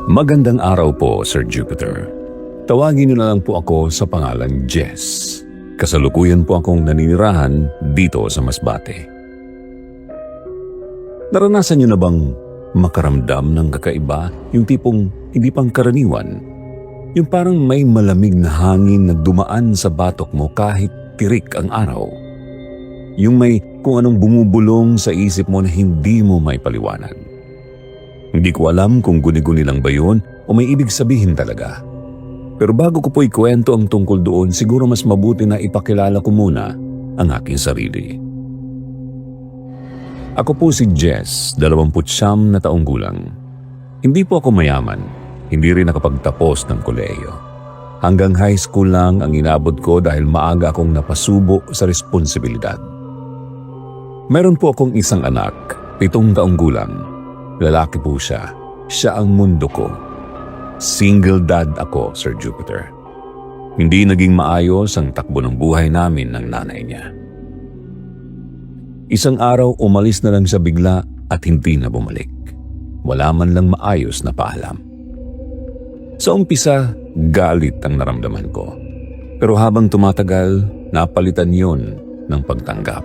Magandang araw po, Sir Jupiter. Tawagin niyo na lang po ako sa pangalang Jess. Kasalukuyan po akong naninirahan dito sa Masbate. Naranasan niyo na bang makaramdam ng kakaiba, yung tipong hindi pang karaniwan? Yung parang may malamig na hangin na dumaan sa batok mo kahit tirik ang araw. Yung may kung anong bumubulong sa isip mo na hindi mo may paliwanag. Hindi ko alam kung guni-guni lang ba yun o may ibig sabihin talaga. Pero bago ko po ikwento ang tungkol doon, siguro mas mabuti na ipakilala ko muna ang aking sarili. Ako po si Jess, 29 na taong gulang. Hindi po ako mayaman, hindi rin nakapagtapos ng kolehiyo. Hanggang high school lang ang inabot ko dahil maaga akong napasubo sa responsibilidad. Meron po akong isang anak, 7 taong gulang. Lalaki po siya. Siya ang mundo ko. Single dad ako, Sir Jupiter. Hindi naging maayos ang takbo ng buhay namin ng nanay niya. Isang araw umalis na lang siya bigla at hindi na bumalik. Wala man lang maayos na paalam. Sa umpisa, galit ang naramdaman ko. Pero habang tumatagal, napalitan yon ng pagtanggap.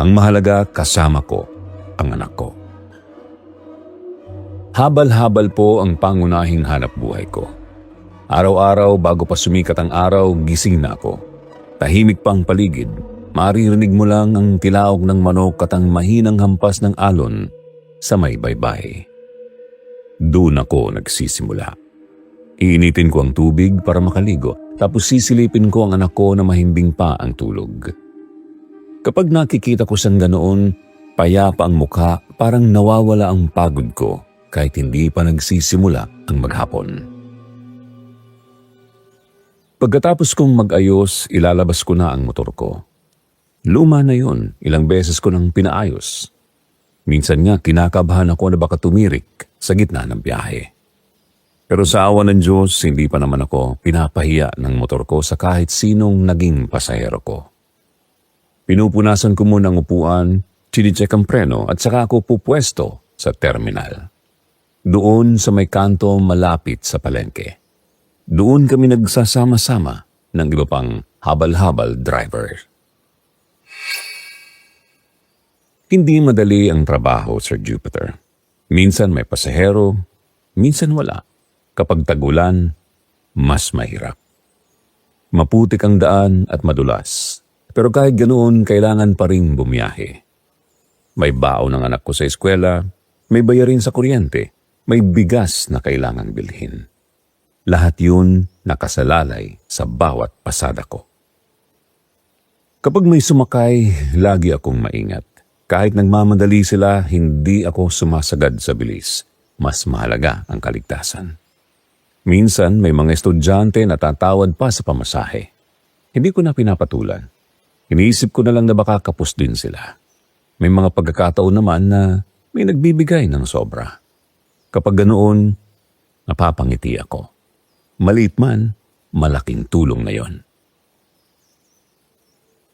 Ang mahalaga, kasama ko ang anak ko. Habal-habal po ang pangunahing hanap buhay ko. Araw-araw bago pa sumikat ang araw, gising na ako. Tahimik pang paligid, maririnig mo lang ang tilaok ng manok at ang mahinang hampas ng alon sa may baybay. Doon ako nagsisimula. Iinitin ko ang tubig para makaligo, tapos sisilipin ko ang anak ko na mahimbing pa ang tulog. Kapag nakikita ko siyang ganoon, payapa ang mukha, parang nawawala ang pagod ko kahit hindi pa nagsisimula ang maghapon. Pagkatapos kong mag-ayos, ilalabas ko na ang motor ko. Luma na yun, ilang beses ko nang pinaayos. Minsan nga kinakabahan ako na baka tumirik sa gitna ng biyahe. Pero sa awa ng Diyos, hindi pa naman ako pinapahiya ng motor ko sa kahit sinong naging pasahero ko. Pinupunasan ko muna ang upuan, chinicheck ang preno at saka ako pupwesto sa terminal. Doon sa may kanto malapit sa palengke. Doon kami nagsasama-sama ng iba pang habal-habal driver. Hindi madali ang trabaho, Sir Jupiter. Minsan may pasahero, minsan wala. Kapag tagulan, mas mahirap. Maputik ang daan at madulas. Pero kahit ganoon, kailangan pa rin bumiyahe. May baon ng anak ko sa eskwela, may bayarin sa kuryente, may bigas na kailangang bilhin. Lahat yun nakasalalay sa bawat pasada ko. Kapag may sumakay, lagi akong maingat. Kahit nagmamadali sila, hindi ako sumasagad sa bilis. Mas mahalaga ang kaligtasan. Minsan, may mga estudyante na tatawad pa sa pamasahe. Hindi ko na pinapatulan. Iniisip ko na lang na baka kapos din sila. May mga pagkakataon naman na may nagbibigay ng sobra. Kapag ganoon, napapangiti ako. Maliit man, malaking tulong na yon.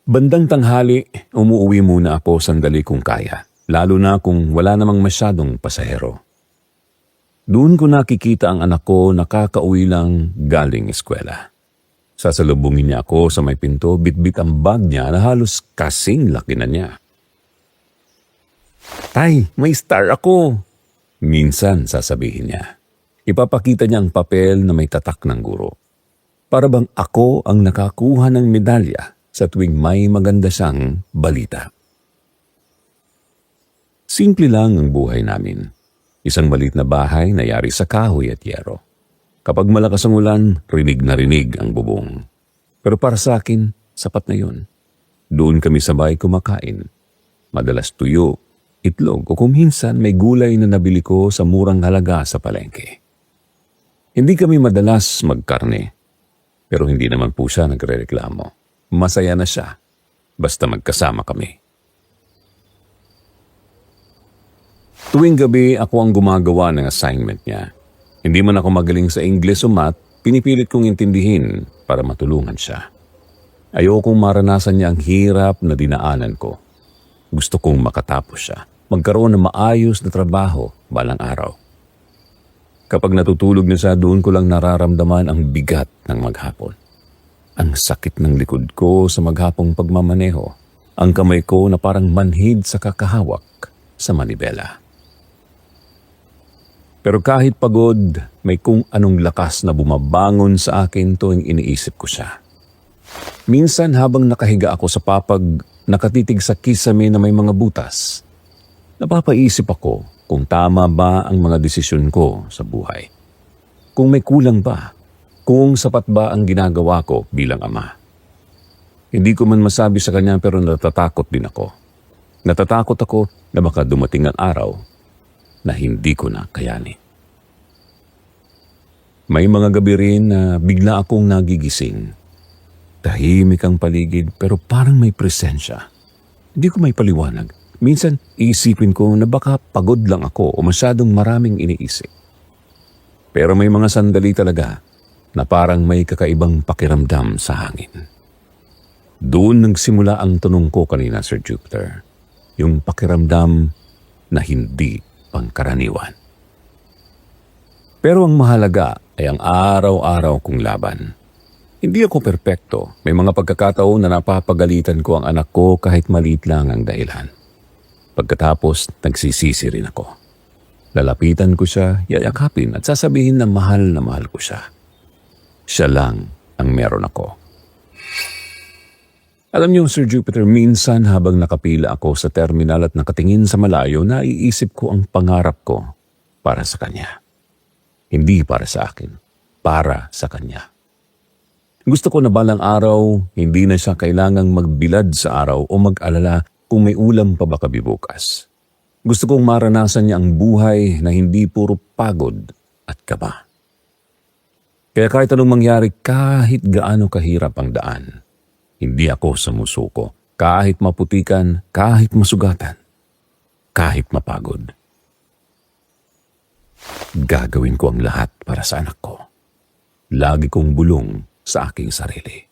Bandang tanghali, umuwi muna ako sandali kung kaya, lalo na kung wala namang masyadong pasahero. Doon ko nakikita ang anak ko nakakauwi lang galing eskwela. Sasalubungin niya ako sa may pinto, bitbit ang bag niya na halos kasing laki na niya. "Tay, may star ako!" Minsan sasabihin niya. Ipapakita niya ang papel na may tatak ng guro. Para bang ako ang nakakuha ng medalya sa tuwing may maganda siyang balita. Simple lang ang buhay namin. Isang maliit na bahay na yari sa kahoy at yero. Kapag malakas ang ulan, rinig na rinig ang bubong. Pero para sa akin, sapat na yun. Doon kami sabay kumakain. Madalas tuyo, itlog o kung minsan may gulay na nabili ko sa murang halaga sa palengke. Hindi kami madalas magkarne. Pero hindi naman po siya nagrereklamo. Masaya na siya. Basta magkasama kami. Tuwing gabi, ako ang gumagawa ng assignment niya. Hindi man ako magaling sa English o Math, pinipilit kong intindihin para matulungan siya. Ayokong maranasan niya ang hirap na dinaanan ko. Gusto kong makatapos siya, magkaroon ng maayos na trabaho balang araw. Kapag natutulog na siya, doon ko lang nararamdaman ang bigat ng maghapon. Ang sakit ng likod ko sa maghapong pagmamaneho. Ang kamay ko na parang manhid sa kakahawak sa manibela. Pero kahit pagod, may kung anong lakas na bumabangon sa akin tuwing iniisip ko siya. Minsan habang nakahiga ako sa papag, nakatitig sa kisame na may mga butas, napapaisip ako kung tama ba ang mga desisyon ko sa buhay. Kung may kulang ba, kung sapat ba ang ginagawa ko bilang ama. Hindi ko man masabi sa kanya pero natatakot din ako. Natatakot ako na baka dumating ang araw na hindi ko na kayanin. May mga gabi rin na bigla akong nagigising. Tahimik ang paligid pero parang may presensya. Hindi ko may paliwanag. Minsan iisipin ko na baka pagod lang ako o masyadong maraming iniisip. Pero may mga sandali talaga na parang may kakaibang pakiramdam sa hangin. Doon nagsimula ang tanong ko kanina, Sir Jupiter. Yung pakiramdam na hindi pangkaraniwan. Pero ang mahalaga ay ang araw-araw kong laban. Hindi ako perpekto. May mga pagkakataon na napapagalitan ko ang anak ko kahit maliit lang ang dahilan. Pagkatapos, nagsisisi rin ako. Lalapitan ko siya, yayakapin at sasabihin na mahal ko siya. Siya lang ang meron ako. Alam niyo, Sir Jupiter, minsan habang nakapila ako sa terminal at nakatingin sa malayo, naiisip ko ang pangarap ko para sa kanya. Hindi para sa akin, para sa kanya. Gusto ko na balang araw, hindi na siya kailangang magbilad sa araw o mag-alala kung may ulam pa ba kami bukas. Gusto kong maranasan niya ang buhay na hindi puro pagod at kaba. Kaya kahit anong mangyari, kahit gaano kahirap ang daan, hindi ako sumusuko, kahit maputikan, kahit masugatan, kahit mapagod. Gagawin ko ang lahat para sa anak ko. Lagi kong bulong sa aking sarili.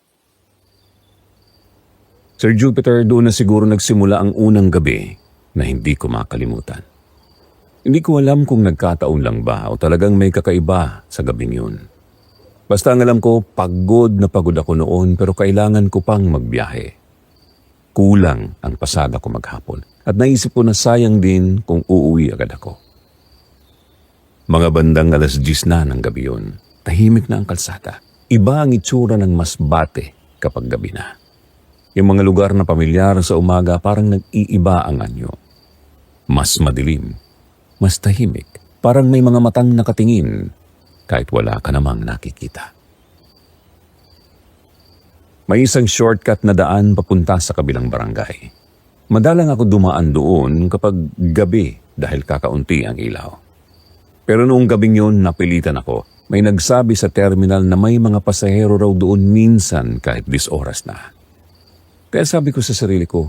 Sir Jupiter, doon na siguro nagsimula ang unang gabi na hindi ko makalimutan. Hindi ko alam kung nagkataon lang ba o talagang may kakaiba sa gabing yun. Basta ang alam ko, pagod na pagod ako noon pero kailangan ko pang magbiyahe. Kulang ang pasada ko maghapon at naisip ko na sayang din kung uuwi agad ako. Mga bandang 10:00 na ng gabi yun, tahimik na ang kalsada. Iba ang itsura ng masbate kapag gabi na. Yung mga lugar na pamilyar sa umaga parang nag-iiba ang anyo. Mas madilim, mas tahimik, parang may mga matang nakatingin kahit wala ka namang nakikita. May isang shortcut na daan papunta sa kabilang barangay. Madalang ako dumaan doon kapag gabi dahil kakaunti ang ilaw. Pero noong gabing yun, napilitan ako. May nagsabi sa terminal na may mga pasahero raw doon minsan kahit 10 oras na. Kaya sabi ko sa sarili ko,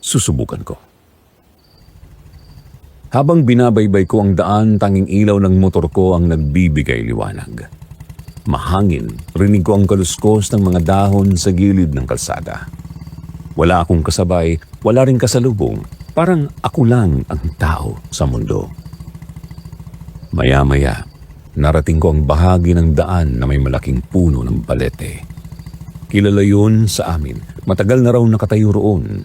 susubukan ko. Habang binabaybay ko ang daan, tanging ilaw ng motor ko ang nagbibigay liwanag. Mahangin, rinig ko ang kaluskos ng mga dahon sa gilid ng kalsada. Wala akong kasabay, wala ring kasalubong. Parang ako lang ang tao sa mundo. Maya-maya, narating ko ang bahagi ng daan na may malaking puno ng balete. Kilala yun sa amin. Matagal na raw nakatayo roon.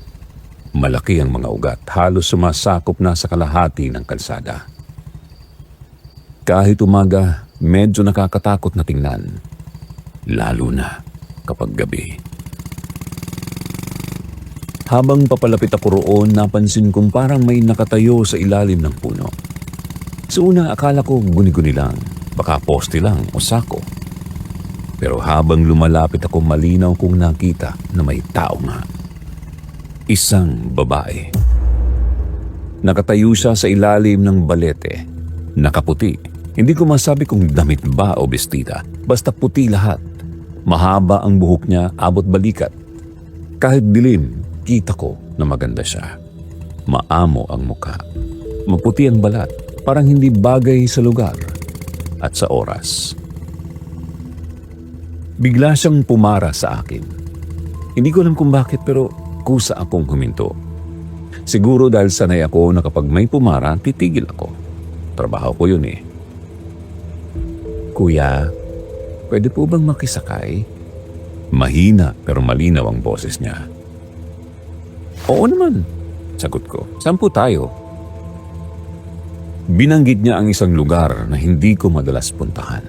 Malaki ang mga ugat, halos sumasakop na sa kalahati ng kalsada. Kahit umaga, medyo nakakatakot na tingnan. Lalo na kapag gabi. Habang papalapit ako roon, napansin kong parang may nakatayo sa ilalim ng puno. Sa una, akala ko guni-guni lang, baka poste lang o sako. Pero habang lumalapit ako, malinaw kong nakita na may tao nga. Isang babae. Nakatayo siya sa ilalim ng balete. Nakaputi. Hindi ko masabi kung damit ba o bestida. Basta puti lahat. Mahaba ang buhok niya, abot balikat. Kahit dilim, kita ko na maganda siya. Maamo ang muka. Maputi ang balat. Parang hindi bagay sa lugar at sa oras. Bigla siyang pumara sa akin. Hindi ko alam kung bakit pero kusa akong huminto. Siguro dahil sanay ako na kapag may pumara, titigil ako. Trabaho ko yun eh. Kuya, pwede po bang makisakay? Mahina pero malinaw ang boses niya. Oo naman, sagot ko. Saan po tayo? Binanggit niya ang isang lugar na hindi ko madalas puntahan.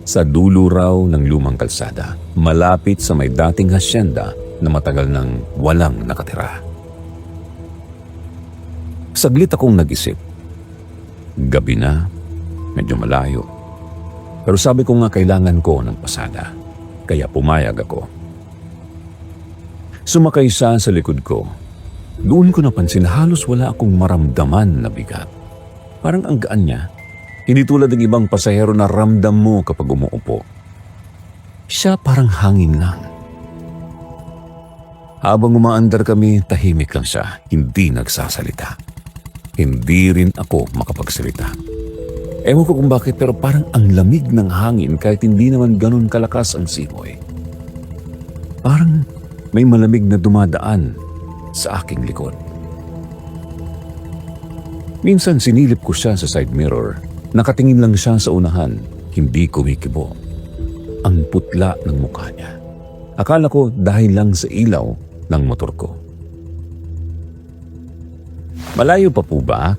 Sa dulo raw ng lumang kalsada, malapit sa may dating hasyenda na matagal nang walang nakatira. Saglit akong nag-isip. Gabi na, medyo malayo. Pero sabi ko nga kailangan ko ng pasada, kaya pumayag ako. Sumakay siya sa likod ko. Doon ko napansin halos wala akong maramdaman na bigat. Parang ang gaan niya. Hindi tulad ng ibang pasahero na ramdam mo kapag umuupo. Siya parang hangin lang. Habang umaandar kami, tahimik lang siya, hindi nagsasalita. Hindi rin ako makapagsalita. Ewan ko kung bakit pero parang ang lamig ng hangin kahit hindi naman ganun kalakas ang simoy. Parang may malamig na dumadaan sa aking likod. Minsan sinilip ko siya sa side mirror. Nakatingin lang siya sa unahan, hindi kumikibo. Ang putla ng mukha niya. Akala ko dahil lang sa ilaw ng motor ko. Malayo pa po ba?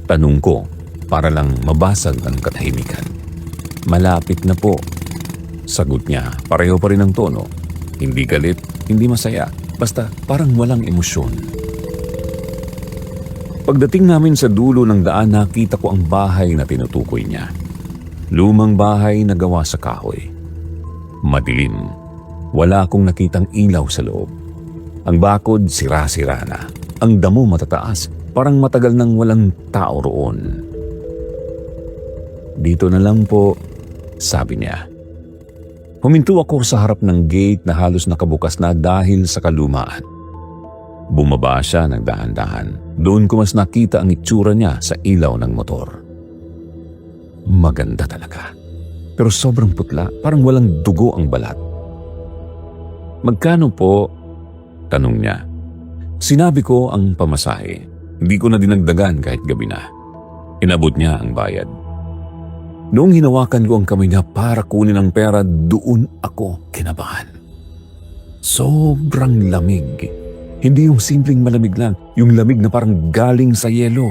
Tanong ko para lang mabasag ang katahimikan. Malapit na po. Sagot niya, pareho pa rin ang tono. Hindi galit, hindi masaya, basta parang walang emosyon. Pagdating namin sa dulo ng daan, nakita ko ang bahay na tinutukoy niya. Lumang bahay na gawa sa kahoy. Madilim. Wala akong nakitang ilaw sa loob. Ang bakod sira-sira na. Ang damo matataas. Parang matagal nang walang tao roon. Dito na lang po, sabi niya. Huminto ako sa harap ng gate na halos nakabukas na dahil sa kalumaan. Bumaba siya ng dahan-dahan. Doon ko mas nakita ang itsura niya sa ilaw ng motor. Maganda talaga. Pero sobrang putla, parang walang dugo ang balat. Magkano po? Tanong niya. Sinabi ko ang pamasahe. Hindi ko na dinagdagan kahit gabi na. Inabot niya ang bayad. Noong hinawakan ko ang kamay niya para kunin ang pera, doon ako kinabahan. Sobrang lamig. Hindi yung simpleng malamig lang, yung lamig na parang galing sa yelo.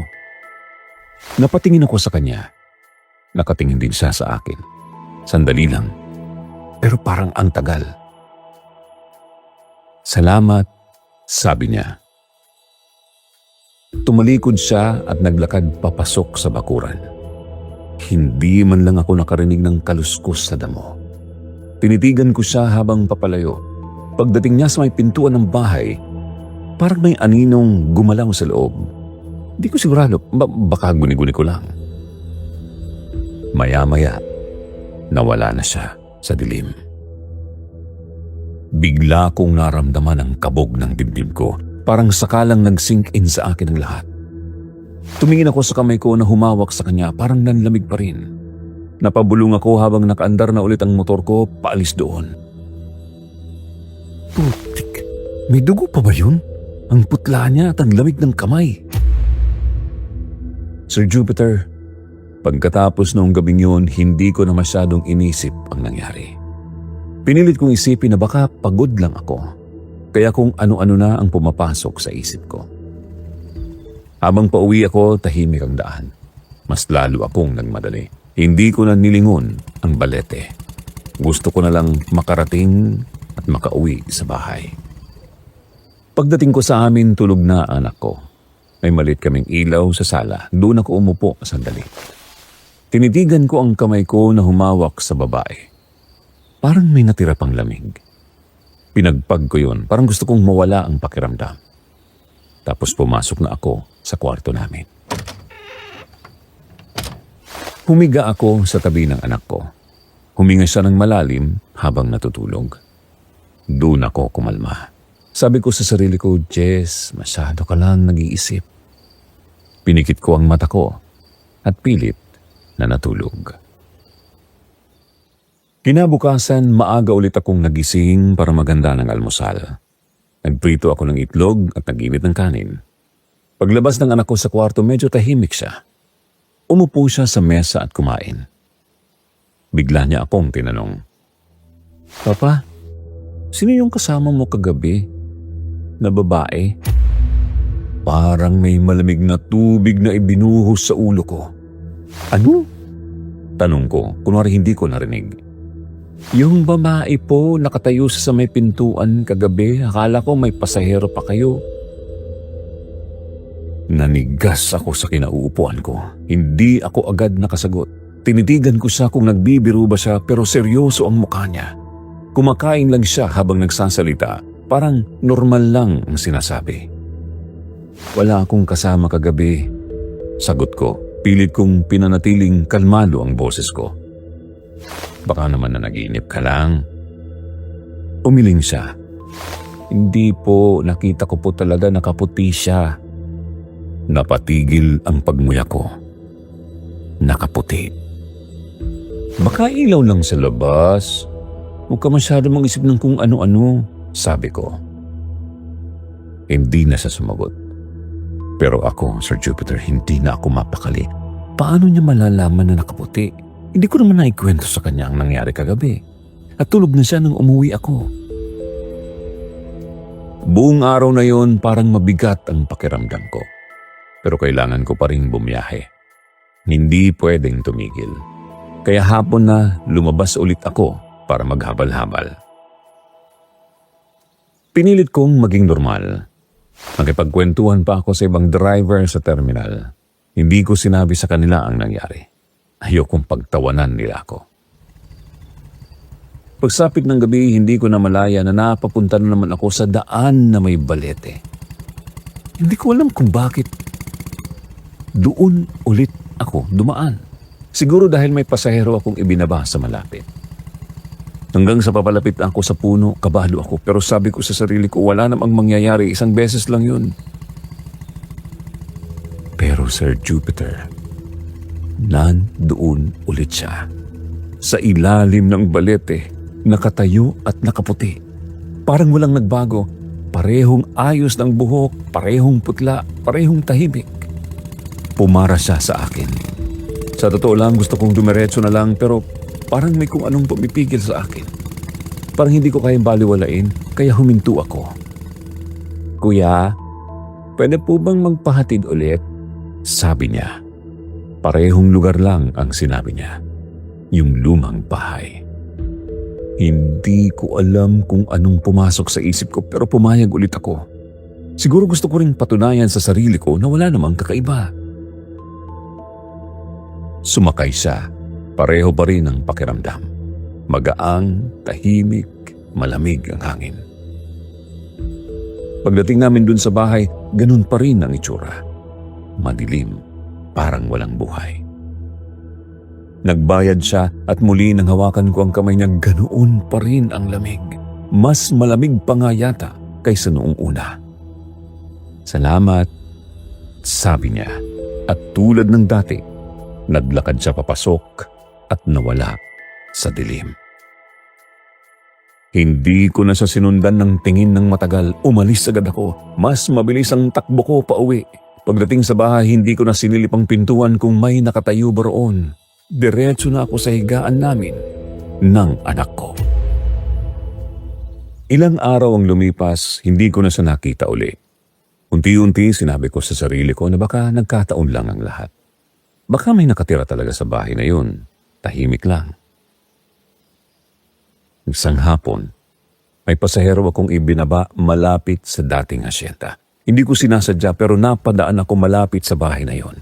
Napatingin ako sa kanya. Nakatingin din siya sa akin. Sandali lang. Pero parang ang tagal. Salamat, sabi niya. Tumalikod siya at naglakad papasok sa bakuran. Hindi man lang ako nakarinig ng kaluskos sa damo. Tinitigan ko siya habang papalayo. Pagdating niya sa may pintuan ng bahay, parang may aninong gumalaw sa loob. Di ko sigurado, baka guni-guni ko lang. Maya-maya, nawala na siya sa dilim. Bigla kong naramdaman ang kabog ng dibdib ko. Parang sakalang nag-sink in sa akin ang lahat. Tumingin ako sa kamay ko na humawak sa kanya, parang nanlamig pa rin. Napabulong ako habang nakaandar na ulit ang motor ko, paalis doon. Putik, may dugo pa ba yun? Ang putla niya at ang lamig ng kamay. Sir Jupiter, pagkatapos noong gabing yun, hindi ko na masyadong inisip ang nangyari. Pinilit kong isipin na baka pagod lang ako. Kaya kung ano-ano na ang pumapasok sa isip ko. Habang pauwi ako, tahimik ang daan. Mas lalo akong nagmadali. Hindi ko na nilingon ang balete. Gusto ko na lang makarating at makauwi sa bahay. Pagdating ko sa amin, tulog na ang anak ko. May maliit kaming ilaw sa sala. Doon ako umupo sandali. Tinitigan ko ang kamay ko na humawak sa babae. Parang may natira pang lamig. Pinagpag ko yun. Parang gusto kong mawala ang pakiramdam. Tapos pumasok na ako sa kwarto namin. Humiga ako sa tabi ng anak ko. Huminga siya ng malalim habang natutulog. Doon ako kumalma. Sabi ko sa sarili ko, Jess, masyado ka lang nag-iisip. Pinikit ko ang mata ko at pilit na natulog. Kinabukasan, maaga ulit akong nagising para maganda ng almusal. Nagprito ako ng itlog at nag-init ng kanin. Paglabas ng anak ko sa kwarto, medyo tahimik siya. Umupo siya sa mesa at kumain. Bigla niya akong tinanong. Papa, sino yung kasama mo kagabi? Na babae? Parang may malamig na tubig na ibinuhos sa ulo ko. Ano? Tanong ko, kunwari hindi ko narinig. Yung babae po nakatayo sa may pintuan kagabi. Akala ko may pasahero pa kayo. Nanigas ako sa kinauupuan ko. Hindi ako agad nakasagot. Tinitigan ko siya kung nagbibiro ba siya pero seryoso ang mukha niya. Kumakain lang siya habang nagsasalita. Parang normal lang ang sinasabi. Wala akong kasama kagabi. Sagot ko, pilit kong pinanatiling kalmado ang boses ko. Baka naman na naginip ka lang. Umiling siya. Hindi po, nakita ko po talaga nakaputi siya. Napatigil ang pagmuya ko. Nakaputi. Baka ilaw lang sa labas. Huwag ka masyado mag-isip ng kung ano-ano, sabi ko. Hindi na siya sumagot. Pero ako, Sir Jupiter, hindi na ako mapakali. Paano niya malalaman na nakaputi? Hindi ko naman naikwento sa kanya ang nangyari kagabi. At tulog na siya nang umuwi ako. Buong araw na yon parang mabigat ang pakiramdam ko. Pero kailangan ko pa rin bumiyahe. Hindi pwedeng tumigil. Kaya hapon na lumabas ulit ako para maghabal-habal. Pinilit kong maging normal. Nakipagkwentuhan pa ako sa ibang driver sa terminal. Hindi ko sinabi sa kanila ang nangyari. Ayokong pagtawanan nila ako. Pagsapit ng gabi, hindi ko na malaya na napapunta na naman ako sa daan na may balete. Hindi ko alam kung bakit doon ulit ako dumaan. Siguro dahil may pasahero akong ibinaba sa malapit. Hanggang sa papalapit ako sa puno, kabado ako. Pero sabi ko sa sarili ko, wala namang mangyayari. Isang beses lang yun. Pero Sir Jupiter, nandoon ulit siya. Sa ilalim ng balete, nakatayo at nakaputi. Parang walang nagbago. Parehong ayos ng buhok, parehong putla, parehong tahimik. Pumara siya sa akin. Sa totoo lang, gusto kong dumiretso na lang pero parang may kung anong pumipigil sa akin. Parang hindi ko kayang baliwalain, kaya huminto ako. Kuya, pwede po bang magpahatid ulit? Sabi niya. Parehong lugar lang ang sinabi niya. Yung lumang bahay. Hindi ko alam kung anong pumasok sa isip ko pero pumayag ulit ako. Siguro gusto ko ring patunayan sa sarili ko na wala namang kakaiba. Sumakay siya. Pareho pa rin ang pakiramdam. Magaang, tahimik, malamig ang hangin. Pagdating namin dun sa bahay, ganun pa rin ang itsura. Madilim, parang walang buhay. Nagbayad siya at muli nang hawakan ko ang kamay niya, ganoon pa rin ang lamig. Mas malamig pa nga yata kaysa noong una. Salamat, sabi niya. At tulad ng dati, naglakad siya papasok at nawala sa dilim. Hindi ko na siya sinundan ng tingin ng matagal. Umalis agad ako. Mas mabilis ang takbo ko pauwi. Pagdating sa bahay, hindi ko na sinilip ang pintuan kung may nakatayo ba roon. Diretso na ako sa higaan namin ng anak ko. Ilang araw ang lumipas, hindi ko na siya nakita uli. Unti-unti sinabi ko sa sarili ko na baka nagkataon lang ang lahat. Baka may nakatira talaga sa bahay na yun. Tahimik lang. Isang hapon, may pasahero akong ibinaba malapit sa dating asyenda. Hindi ko sinasadya pero napadaan ako malapit sa bahay na yon.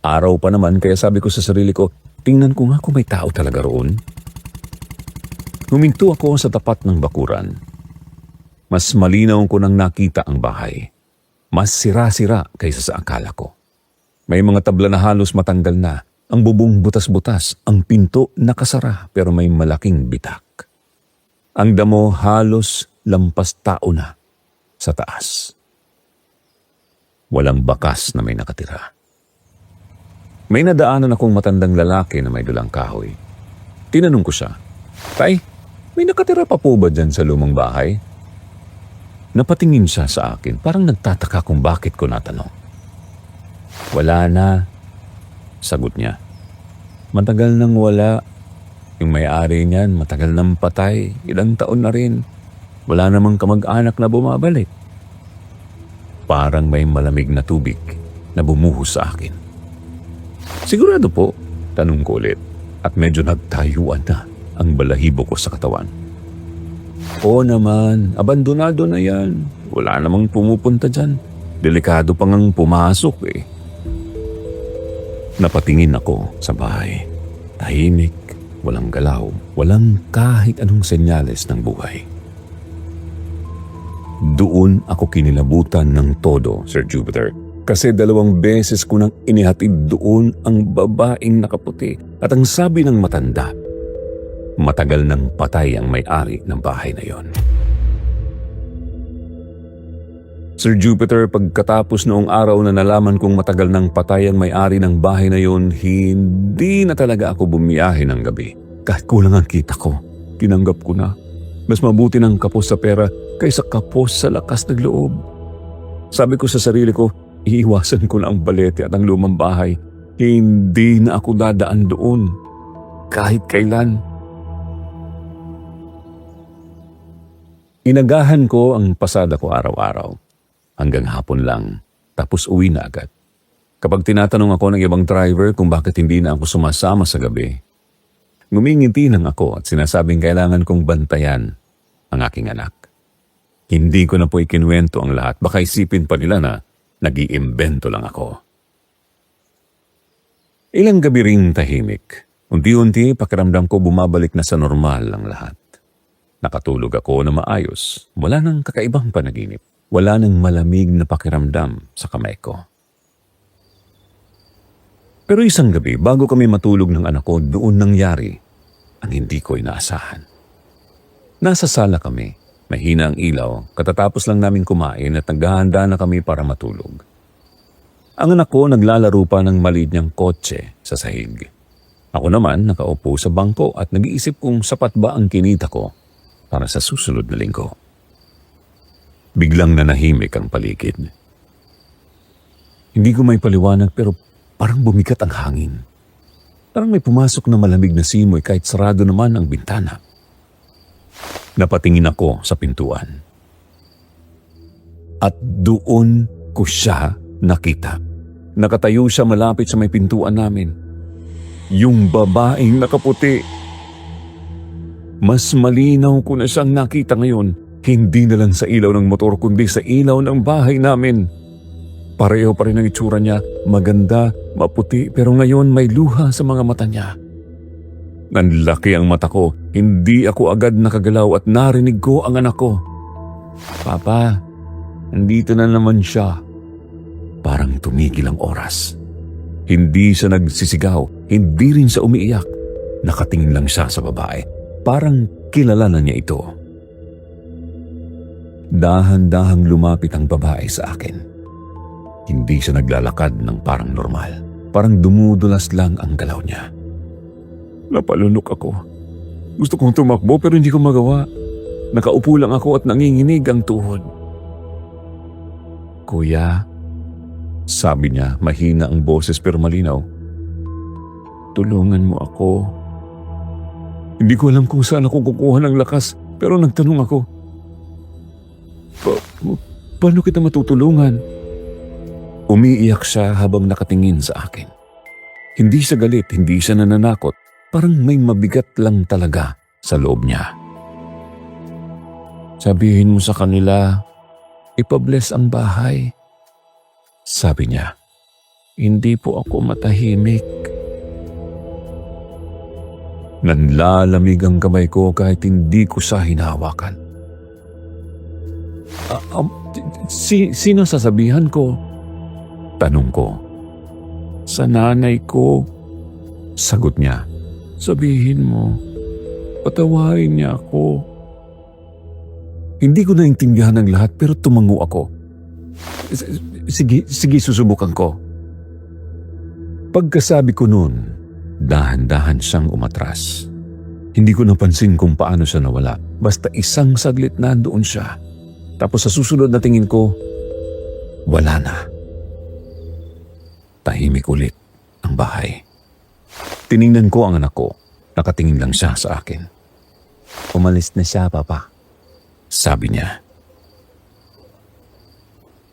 Araw pa naman kaya sabi ko sa sarili ko, tingnan ko nga kung may tao talaga roon. Huminto ako sa tapat ng bakuran. Mas malinaw ko nang nakita ang bahay. Mas sira-sira kaysa sa akala ko. May mga tabla na halos matanggal na. Ang bubong butas-butas, ang pinto nakasara pero may malaking bitak. Ang damo halos lampas tao na sa taas. Walang bakas na may nakatira. May nadaanan akong matandang lalaki na may dalang kahoy. Tinanong ko siya, Tay, may nakatira pa po ba dyan sa lumang bahay? Napatingin siya sa akin, parang nagtataka kung bakit ko natanong. Wala na, sagot niya. Matagal nang wala. Yung may-ari niyan, matagal nang patay, ilang taon na rin. Wala namang kamag-anak na bumabalik. Parang may malamig na tubig na bumuhos sa akin. Sigurado po, tanong ko ulit, at medyo nagtayuan na ang balahibo ko sa katawan. Oo naman, abandonado na yan. Wala namang pumupunta dyan. Delikado pa ngang pumasok eh. Napatingin ako sa bahay. Tahimik, walang galaw, walang kahit anong senyales ng buhay. Doon ako kinilabutan ng todo, Sir Jupiter. Kasi 2 beses ko nang inihatid doon ang babaeng nakaputi at ang sabi ng matanda, matagal nang patay ang may-ari ng bahay na yon. Sir Jupiter, pagkatapos noong araw na nalaman kong matagal nang patay ang may-ari ng bahay na yon, hindi na talaga ako bumiyahe ng gabi. Kahit kulang ang kita ko, tinanggap ko na. Mas mabuti ng kapos sa pera kaysa kapos sa lakas ng loob. Sabi ko sa sarili ko, iiwasan ko na ang balete at ang lumang bahay. Hindi na ako dadaan doon. Kahit kailan. Inagahan ko ang pasada ko araw-araw. Hanggang hapon lang, tapos uwi na agad. Kapag tinatanong ako ng ibang driver kung bakit hindi na ako sumasama sa gabi, ngumingiti lang ako at sinasabing kailangan kong bantayan ang aking anak. Hindi ko na po ikinuwento ang lahat, baka isipin pa nila na nag-iimbento lang ako. Ilang gabi ring tahimik. Unti-unti pakiramdam ko bumabalik na sa normal ang lahat. Nakatulog ako na maayos, wala nang kakaibang panaginip. Wala nang malamig na pakiramdam sa kamay ko. Pero isang gabi, bago kami matulog ng anak ko, doon nangyari ang hindi ko inaasahan. Nasa sala kami, mahina ang ilaw, katatapos lang namin kumain at naghahanda na kami para matulog. Ang anak ko naglalaro pa ng maliit niyang kotse sa sahig. Ako naman nakaupo sa bangko at nag-iisip kung sapat ba ang kinita ko para sa susunod na linggo. Biglang nanahimik ang paligid. Hindi ko may paliwanag pero parang bumigat ang hangin. Parang may pumasok na malamig na simoy kahit sarado naman ang bintana. Napatingin ako sa pintuan. At doon ko siya nakita. Nakatayo siya malapit sa may pintuan namin. Yung babaeng nakaputi. Mas malinaw ko na siyang nakita ngayon. Hindi na lang sa ilaw ng motor kundi sa ilaw ng bahay namin. Pareho pa rin ang itsura niya, maganda, maputi, pero ngayon may luha sa mga mata niya. Nanlaki ang mata ko, hindi ako agad nakagalaw at narinig ko ang anak ko. Papa, nandito na naman siya. Parang tumigil ang oras. Hindi siya nagsisigaw, hindi rin siya umiiyak. Nakatingin lang siya sa babae. Parang kilala na niya ito. Dahan-dahang lumapit ang babae sa akin. Hindi siya naglalakad ng parang normal. Parang dumudulas lang ang galaw niya. Napalunok ako. Gusto kong tumakbo pero hindi ko magawa. Nakaupo lang ako at nanginginig ang tuhod. Kuya, sabi niya, mahina ang boses pero malinaw. Tulungan mo ako. Hindi ko alam kung saan ako kukuha ng lakas pero nagtanong ako. Paano kita matutulungan? Umiiyak siya habang nakatingin sa akin. Hindi siya galit, hindi siya nananakot. Parang may mabigat lang talaga sa loob niya. Sabihin mo sa kanila, ipabless ang bahay. Sabi niya, hindi po ako matahimik. Nanlalamig ang kamay ko kahit hindi ko siya hinahawakan. Sino sasabihan ko? Tanong ko. Sa nanay ko. Sagot niya. Sabihin mo. Patawarin niya ako. Hindi ko naintindihan ang lahat pero tumango ako. Sige, susubukan ko. Pagkasabi ko noon, dahan-dahan siyang umatras. Hindi ko napansin kung paano siya nawala. Basta isang saglit nandoon siya. Tapos sa susunod na tingin ko, wala na. Tahimik ulit ang bahay. Tiningnan ko ang anak ko. Nakatingin lang siya sa akin. Umalis na siya, Papa. Sabi niya.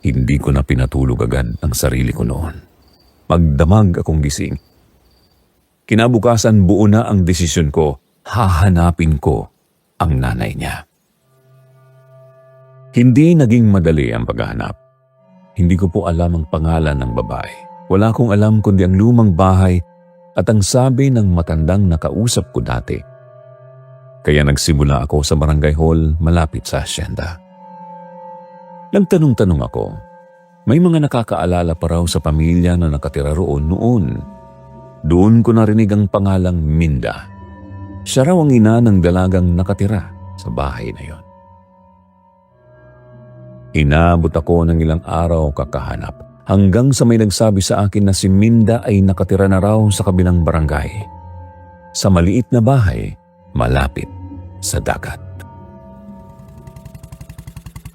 Hindi ko na pinatulog agad ang sarili ko noon. Magdamag akong gising. Kinabukasan buo na ang desisyon ko. Hahanapin ko ang nanay niya. Hindi naging madali ang paghahanap. Hindi ko po alam ang pangalan ng babae. Wala akong alam kundi ang lumang bahay at ang sabi ng matandang nakausap ko dati. Kaya nagsimula ako sa barangay hall malapit sa asyenda. Nagtanong-tanong ako, may mga nakakaalala pa raw sa pamilya na nakatira roon noon. Doon ko narinig ang pangalang Minda. Siya raw ang ina ng dalagang nakatira sa bahay na yon. Inabot ako ng ilang araw kakahanap hanggang sa may nagsabi sa akin na si Minda ay nakatira na raw sa kabilang barangay. Sa maliit na bahay, malapit sa dagat.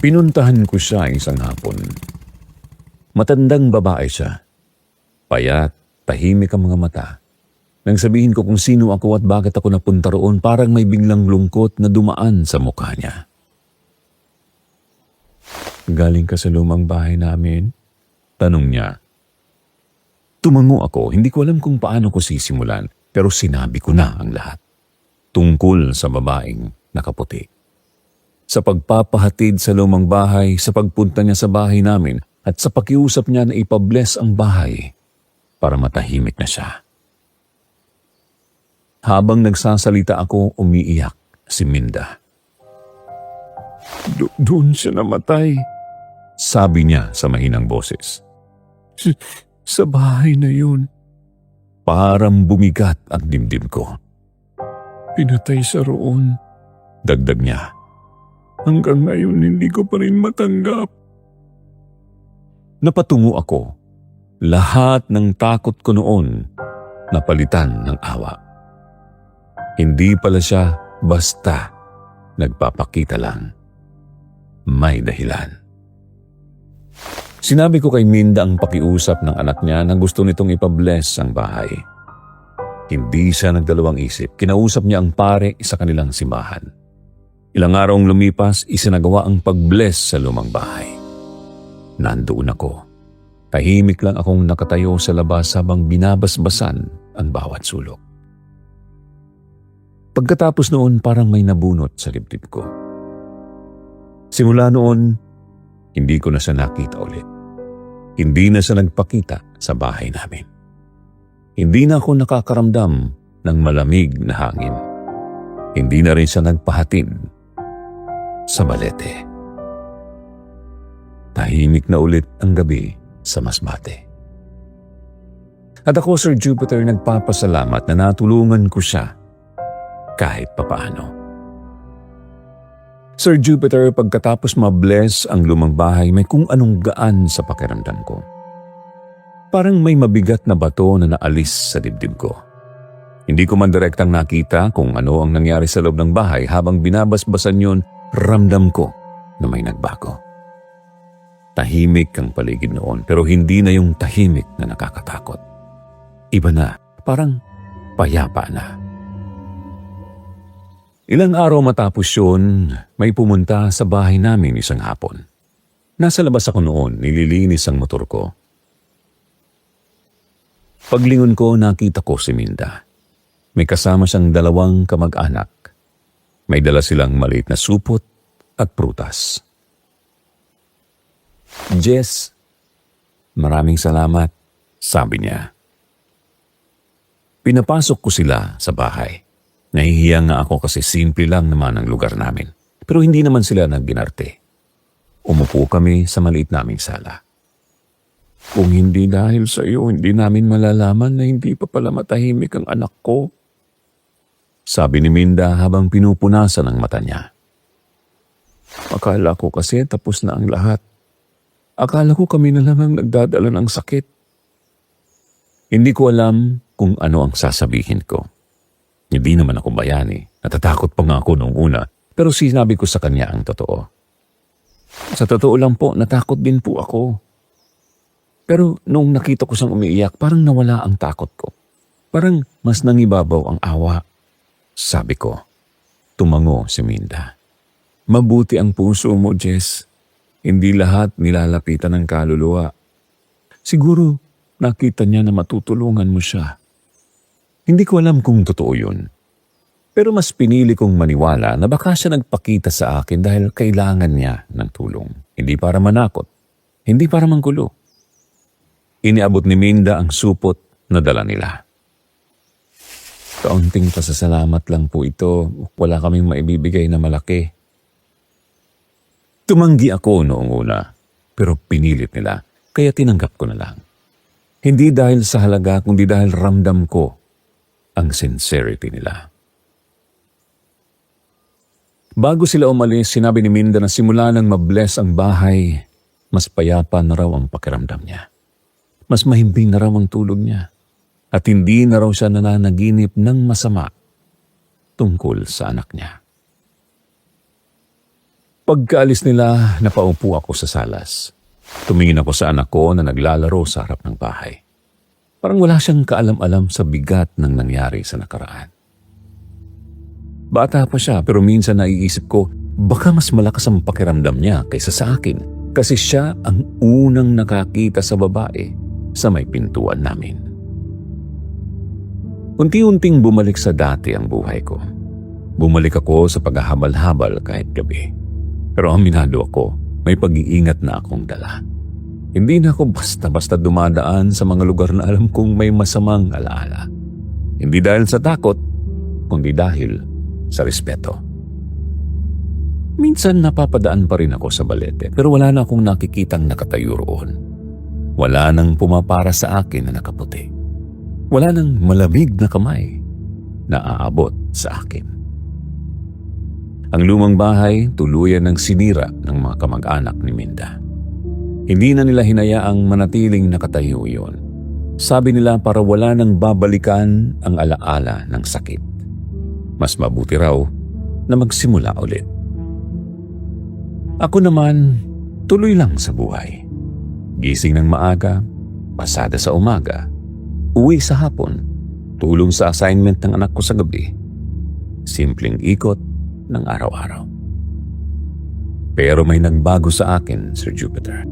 Pinuntahan ko siya isang hapon. Matandang babae siya. Payat, tahimik ang mga mata. Nang sabihin ko kung sino ako at bakit ako napunta roon, parang may biglang lungkot na dumaan sa mukha niya. Galing ka sa lumang bahay namin? Tanong niya. Tumango ako, hindi ko alam kung paano ko sisimulan, pero sinabi ko na ang lahat. Tungkol sa babaeng nakaputi. Sa pagpapahatid sa lumang bahay, sa pagpunta niya sa bahay namin, at sa pakiusap niya na ipabless ang bahay para matahimik na siya. Habang nagsasalita ako, umiiyak si Minda. Doon siya namatay, sabi niya sa mahinang boses. Sa bahay na yun. Parang bumigat ang dimdim ko. Pinatay siya roon, dagdag niya. Hanggang ngayon hindi ko pa rin matanggap. Napatungo ako. Lahat ng takot ko noon napalitan ng awa. Hindi pala siya basta nagpapakita lang. May dahilan. Sinabi ko kay Minda ang pakiusap ng anak niya na gusto nitong ipabless ang bahay. Hindi siya nagdalawang isip. Kinausap niya ang pare sa kanilang simbahan. Ilang araw lumipas, isinagawa ang pag-bless sa lumang bahay. Nandoon ako. Tahimik lang akong nakatayo sa labas habang binabasbasan ang bawat sulok. Pagkatapos noon, parang may nabunot sa dibdib ko. Simula noon, hindi ko na siya nakita ulit. Hindi na siya nagpakita sa bahay namin. Hindi na ako nakakaramdam ng malamig na hangin. Hindi na rin siya nagpahatid sa balete. Tahimik na ulit ang gabi sa Masbate. At ako, Sir Jupiter, nagpapasalamat na natulungan ko siya kahit papaano. Sir Jupiter, pagkatapos mabless ang lumang bahay, may kung anong gaan sa pakiramdam ko. Parang may mabigat na bato na naalis sa dibdib ko. Hindi ko man direktang nakita kung ano ang nangyari sa loob ng bahay. Habang binabasbasan yun, ramdam ko na may nagbago. Tahimik ang paligid noon, pero hindi na yung tahimik na nakakatakot. Iba na, parang payapa na. Ilang araw matapos yun, may pumunta sa bahay namin isang hapon. Nasa labas ako noon, nililinis ang motor ko. Paglingon ko, nakita ko si Minda. May kasama siyang 2 kamag-anak. May dala silang maliit na supot at prutas. Jess, maraming salamat, sabi niya. Pinapasok ko sila sa bahay. Nahihiya nga ako kasi simple lang naman ang lugar namin. Pero hindi naman sila nagginarte. Umupo kami sa maliit naming sala. Kung hindi dahil sa iyo, hindi namin malalaman na hindi pa pala matahimik ang anak ko. Sabi ni Minda habang pinupunasan ang mata niya. Akala ko kasi tapos na ang lahat. Akala ko kami na lang ang nagdadala ng sakit. Hindi ko alam kung ano ang sasabihin ko. Hindi naman ako bayani. Natatakot pa nga ako noong una, pero sinabi ko sa kanya ang totoo. Sa totoo lang po, natakot din po ako. Pero noong nakita ko siyang umiiyak, parang nawala ang takot ko. Parang mas nangibabaw ang awa. Sabi ko. Tumango si Minda. Mabuti ang puso mo, Jess. Hindi lahat nilalapitan ng kaluluwa. Siguro nakita niya na matutulungan mo siya. Hindi ko alam kung totoo yun. Pero mas pinili kong maniwala na baka siya nagpakita sa akin dahil kailangan niya ng tulong. Hindi para manakot. Hindi para manggulo. Iniabot ni Minda ang supot na dala nila. Kaunting pasasalamat lang po ito. Wala kaming maibibigay na malaki. Tumanggi ako noong una, pero pinilit nila, kaya tinanggap ko na lang. Hindi dahil sa halaga, kundi dahil ramdam ko ang sincerity nila. Bago sila umalis, sinabi ni Minda na simula nang mabless ang bahay, mas payapa na raw ang pakiramdam niya. Mas mahimbing na raw ang tulog niya. At hindi na raw siya nananaginip ng masama tungkol sa anak niya. Pagkaalis nila, napaupo ako sa salas. Tumingin ako sa anak ko na naglalaro sa harap ng bahay. Parang wala siyang kaalam-alam sa bigat ng nangyari sa nakaraan. Bata pa siya pero minsan naiisip ko, baka mas malakas ang pakiramdam niya kaysa sa akin kasi siya ang unang nakakita sa babae sa may pintuan namin. Unti-unting bumalik sa dati ang buhay ko. Bumalik ako sa paghahabal-habal kahit gabi. Pero aminado ako, may pag-iingat na akong dala. Hindi na ako basta-basta dumadaan sa mga lugar na alam kong may masamang alaala. Hindi dahil sa takot, kundi dahil sa respeto. Minsan napapadaan pa rin ako sa Balete, pero wala na akong nakikitang nakatayo roon. Wala nang pumapara sa akin na nakaputi. Wala nang malamig na kamay na aabot sa akin. Ang lumang bahay tuluyan ng sinira ng mga kamag-anak ni Minda. Hindi na nila hinayaang manatiling nakatayo yun. Sabi nila para wala nang babalikan ang alaala ng sakit. Mas mabuti raw na magsimula ulit. Ako naman, tuloy lang sa buhay. Gising ng maaga, pasada sa umaga, uwi sa hapon, tulong sa assignment ng anak ko sa gabi. Simpleng ikot ng araw-araw. Pero may nagbago sa akin, Sir Jupiter.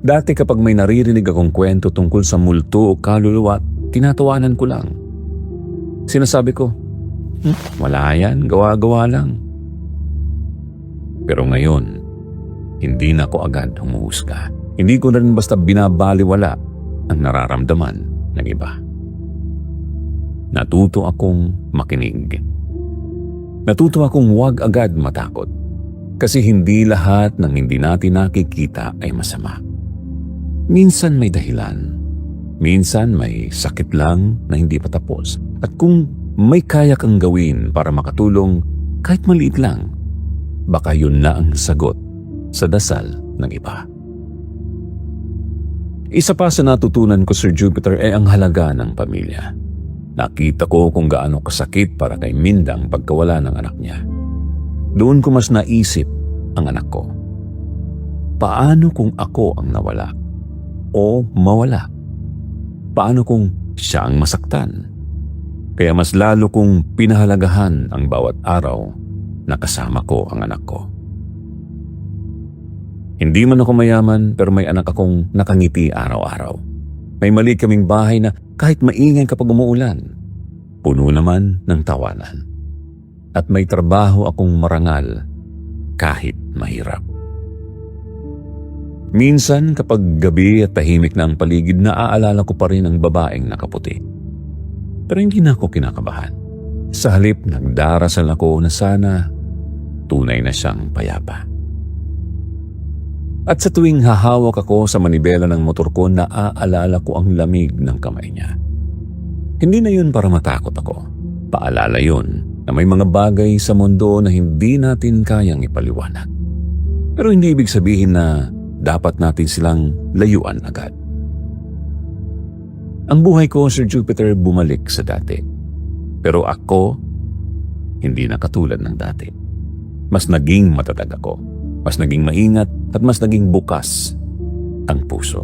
Dati kapag may naririnig akong kwento tungkol sa multo o kaluluwa, tinatawanan ko lang. Sinasabi ko, wala yan, gawa-gawa lang. Pero ngayon, hindi na ako agad humuhusga. Hindi ko na rin basta binabaliwala ang nararamdaman ng iba. Natuto akong makinig. Natuto akong huwag agad matakot. Kasi hindi lahat ng hindi natin nakikita ay masama. Minsan may dahilan. Minsan may sakit lang na hindi patapos. At kung may kaya kang gawin para makatulong kahit maliit lang, baka yun na ang sagot sa dasal ng iba. Isa pa sa natutunan ko, Sir Jupiter, ay ang halaga ng pamilya. Nakita ko kung gaano kasakit para kay Minda ang pagkawala ng anak niya. Doon ko mas naisip ang anak ko. Paano kung ako ang nawala? O mawala? Paano kung siya ang masaktan? Kaya mas lalo kong pinahalagahan ang bawat araw na kasama ko ang anak ko. Hindi man ako mayaman pero may anak akong nakangiti araw-araw. May mali kaming bahay na kahit maingay kapag umuulan, puno naman ng tawanan. At may trabaho akong marangal kahit mahirap. Minsan kapag gabi at tahimik na ang paligid, naaalala ko pa rin ang babaeng nakaputi. Pero hindi na ako kinakabahan. Sa halip, nagdarasal ako na sana tunay na siyang payapa. At sa tuwing hahawak ako sa manibela ng motor ko, naaalala ko ang lamig ng kamay niya. Hindi na yun para matakot ako. Paalala yun na may mga bagay sa mundo na hindi natin kayang ipaliwanag. Pero hindi ibig sabihin na dapat natin silang layuan agad. Ang buhay ko, Sir Jupiter, bumalik sa dati. Pero ako, hindi na katulad ng dati. Mas naging matatag ako. Mas naging maingat at mas naging bukas ang puso.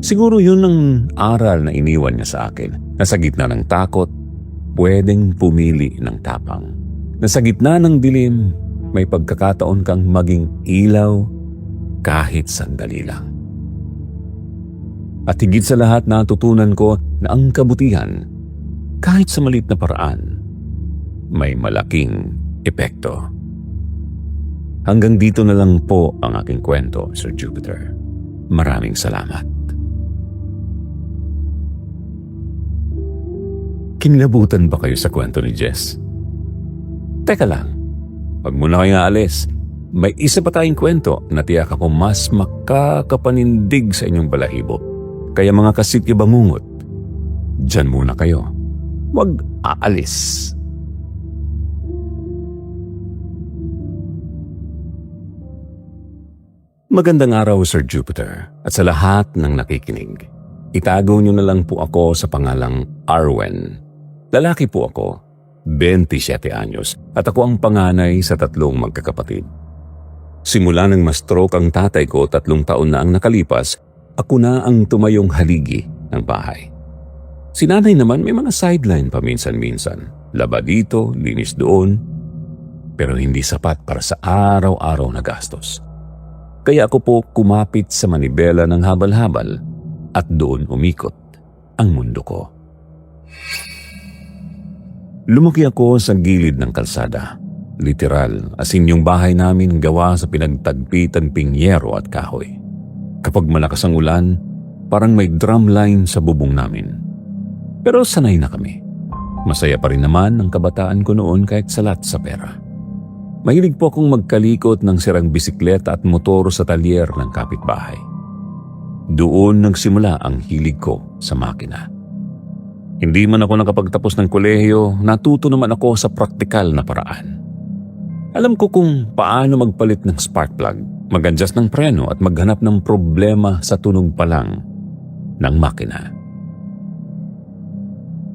Siguro yun ang aral na iniwan niya sa akin, na sa gitna ng takot, pwedeng pumili ng tapang. Na sa gitna ng dilim, may pagkakataon kang maging ilaw kahit sandali lang. At higit sa lahat natutunan ko na ang kabutihan, kahit sa maliit na paraan, may malaking epekto. Hanggang dito na lang po ang aking kwento, Sir Jupiter. Maraming salamat. Kinilabutan ba kayo sa kwento ni Jess? Teka lang, wag muna kayo aalis. May isa pa tayong kwento na tiyak ako mas makakapanindig sa inyong balahibo. Kaya mga kasitya bangungot, dyan muna kayo. Wag aalis. Magandang araw, Sir Jupiter, at sa lahat ng nakikinig. Itago niyo na lang po ako sa pangalang Arwen. Lalaki po ako, 27 anyos, at ako ang panganay sa 3 magkakapatid. Simula nang ma-stroke ang tatay ko 3 taon na ang nakalipas, ako na ang tumayong haligi ng bahay. Si nanay naman may mga sideline paminsan-minsan. Laba dito, linis doon, pero hindi sapat para sa araw-araw na gastos. Kaya ako po kumapit sa manibela ng habal-habal at doon umikot ang mundo ko. Lumaki ako sa gilid ng kalsada. Literal, as in yung bahay namin gawa sa pinagtagpi-tagping yero at kahoy. Kapag malakas ang ulan, parang may drum line sa bubong namin. Pero sanay na kami. Masaya pa rin naman ang kabataan ko noon kahit salat sa pera. Mahilig po akong magkalikot ng sirang bisikleta at motor sa talyer ng kapitbahay. Doon nagsimula ang hilig ko sa makina. Hindi man ako nakapagtapos ng kolehiyo, natuto naman ako sa praktikal na paraan. Alam ko kung paano magpalit ng spark plug, mag-adjust ng preno at maghanap ng problema sa tunog pa lang ng makina.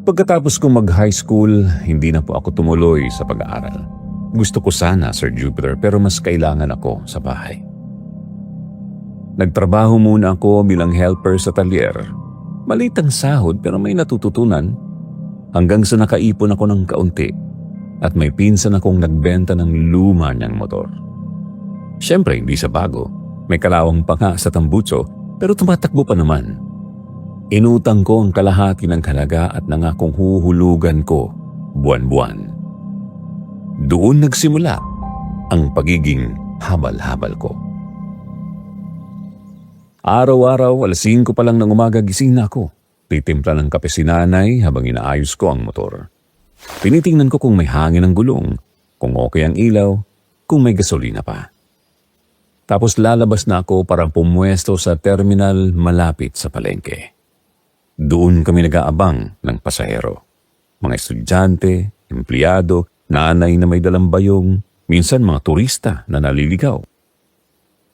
Pagkatapos kong mag-high school, hindi na po ako tumuloy sa pag-aaral. Gusto ko sana, Sir Jupiter, pero mas kailangan ako sa bahay. Nagtrabaho muna ako bilang helper sa talyer. Maliit ang sahod pero may natututunan hanggang sa nakaipon ako ng kaunti at may pinsan akong nagbenta ng luma niyang motor. Siyempre, hindi sa bago. May kalawang pa nga sa tambutso pero tumatakbo pa naman. Inutang ko ang kalahati ng halaga at nangakong huhulugan ko buwan-buwan. Doon nagsimula ang pagiging habal-habal ko. Araw-araw, 5:00 pa lang ng umaga gising na ako. Titimpla ng kape si nanay habang inaayos ko ang motor. Tinitingnan ko kung may hangin ang gulong, kung okay ang ilaw, kung may gasolina pa. Tapos lalabas na ako para pumuesto sa terminal malapit sa palengke. Doon kami nag-aabang ng pasahero. Mga estudyante, empleyado, nanay na may dalang bayong, minsan mga turista na naliligaw.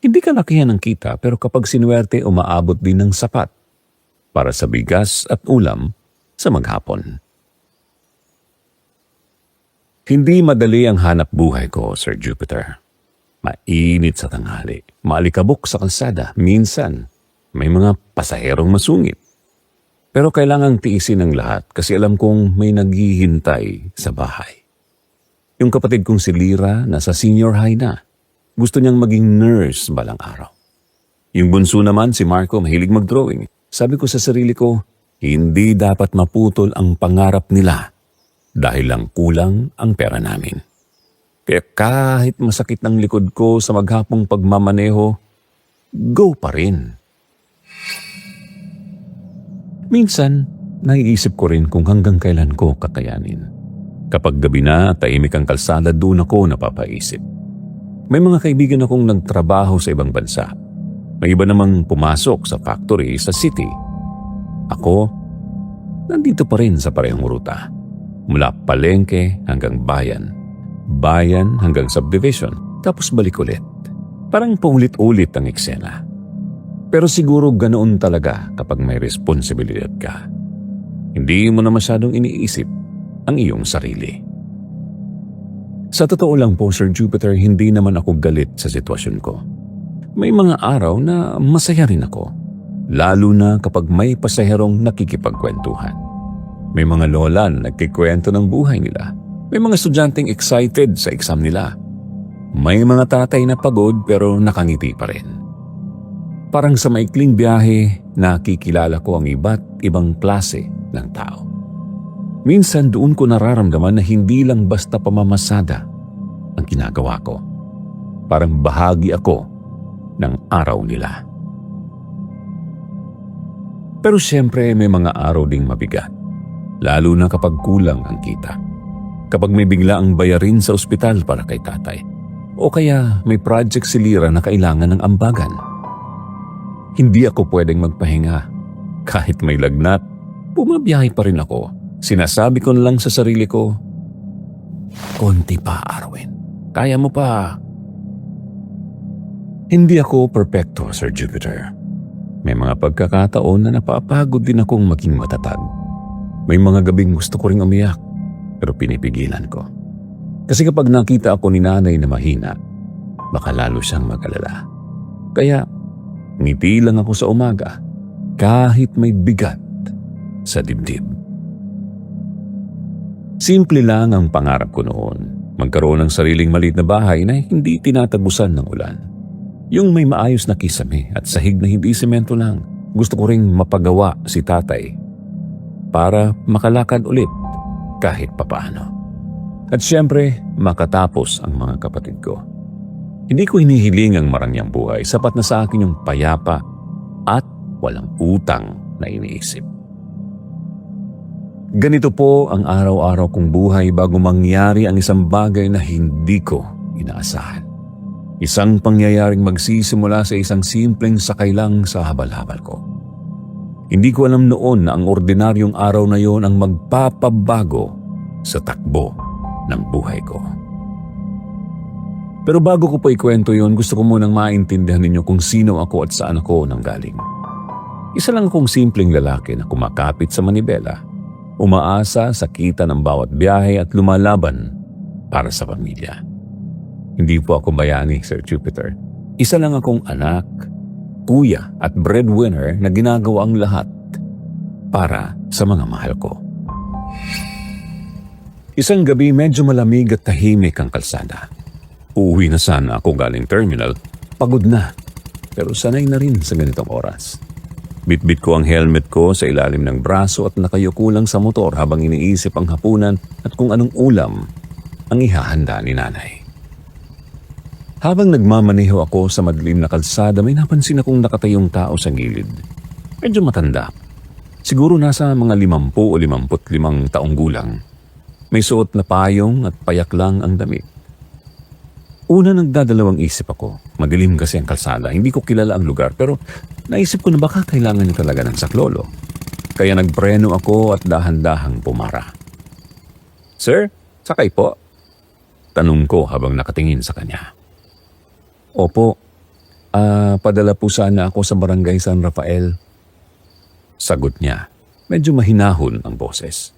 Hindi kalakihan ng kita pero kapag sinuwerte umaabot din ng sapat para sa bigas at ulam sa maghapon. Hindi madali ang hanap buhay ko, Sir Jupiter. Mainit sa tanghali, maalikabok sa kalsada, minsan may mga pasaherong masungit. Pero kailangang tiisin ang lahat kasi alam kong may naghihintay sa bahay. Yung kapatid kong si Lira, nasa senior high na. Gusto niyang maging nurse balang araw. Yung bunso naman, si Marco, mahilig mag-drawing. Sabi ko sa sarili ko, hindi dapat maputol ang pangarap nila dahil lang kulang ang pera namin. Kaya kahit masakit ng likod ko sa maghapong pagmamaneho, go pa rin. Minsan, naiisip ko rin kung hanggang kailan ko kakayanin. Kapag gabi na, tahimik ang kalsada, doon ako napapaisip. May mga kaibigan akong nagtrabaho sa ibang bansa. May iba namang pumasok sa factory sa city. Ako, nandito pa rin sa parehong ruta. Mula palengke hanggang bayan. Bayan hanggang subdivision. Tapos balik ulit. Parang paulit-ulit ang eksena. Pero siguro ganoon talaga kapag may responsibilidad ka. Hindi mo na masyadong iniisip ang iyong sarili. Sa totoo lang po, Sir Jupiter, hindi naman ako galit sa sitwasyon ko. May mga araw na masaya rin ako, lalo na kapag may pasaherong nakikipagkwentuhan. May mga lola na nagkikwento ng buhay nila. May mga estudyanteng excited sa exam nila. May mga tatay na pagod pero nakangiti pa rin. Parang sa maikling biyahe, nakikilala ko ang iba't ibang klase ng tao. Minsan doon ko nararamdaman na hindi lang basta pamamasada ang ginagawa ko. Parang bahagi ako ng araw nila. Pero siyempre may mga araw ding mabigat, lalo na kapag kulang ang kita. Kapag may bigla ang bayarin sa ospital para kay tatay, o kaya may project si Lira na kailangan ng ambagan. Hindi ako pwedeng magpahinga. Kahit may lagnat, bumabiyahe pa rin ako. Sinasabi ko lang sa sarili ko, konti pa, Arwen. Kaya mo pa. Hindi ako perpekto, Sir Jupiter. May mga pagkakataon na napapagod din akong maging matatag. May mga gabing gusto ko ring umiyak, pero pinipigilan ko. Kasi kapag nakita ako ni nanay na mahina, baka lalo siyang mag-alala. Kaya, ngiti lang ako sa umaga, kahit may bigat sa dibdib. Simple lang ang pangarap ko noon. Magkaroon ng sariling maliit na bahay na hindi tinatabusan ng ulan. Yung may maayos na kisame at sahig na hindi semento lang. Gusto ko ring mapagawa si tatay para makalakad ulit kahit papaano. At syempre, makatapos ang mga kapatid ko. Hindi ko hinihiling ang marangyang buhay. Sapat na sa akin yung payapa at walang utang na iniisip. Ganito po ang araw-araw kong buhay bago mangyari ang isang bagay na hindi ko inaasahan. Isang pangyayaring magsisimula sa isang simpleng sakay lang sa habal-habal ko. Hindi ko alam noon na ang ordinaryong araw na yon ang magpapabago sa takbo ng buhay ko. Pero bago ko po ikwento yon, gusto ko munang maintindihan ninyo kung sino ako at saan ako nanggaling. Isa lang akong simpleng lalaki na kumakapit sa manibela, umaasa sa kita ng bawat biyahe at lumalaban para sa pamilya. Hindi po ako bayani, Sir Jupiter. Isa lang akong anak, kuya at breadwinner na ginagawa ang lahat para sa mga mahal ko. Isang gabi medyo malamig at tahimik ang kalsada. Uuwi na sana ako galing terminal, pagod na, pero sanay na rin sa ganitong oras. Bitbit ko ang helmet ko sa ilalim ng braso at nakayuko lang sa motor habang iniisip ang hapunan at kung anong ulam ang ihahanda ni nanay. Habang nagmamaneho ako sa madilim na kalsada, may napansin akong nakatayong tao sa gilid. Medyo matanda. Siguro nasa mga 50 o 55 taong gulang. May suot na payong at payak lang ang damit. Una nagdadalawang isip ako. Madilim kasi ang kalsada. Hindi ko kilala ang lugar pero naisip ko na baka kailangan niya talaga ng saklolo. Kaya nagpreno ako at dahan-dahang pumara. "Sir, sakay po?" Tanong ko habang nakatingin sa kanya. "Opo, padala po sana ako sa barangay San Rafael." Sagot niya. Medyo mahinahon ang boses.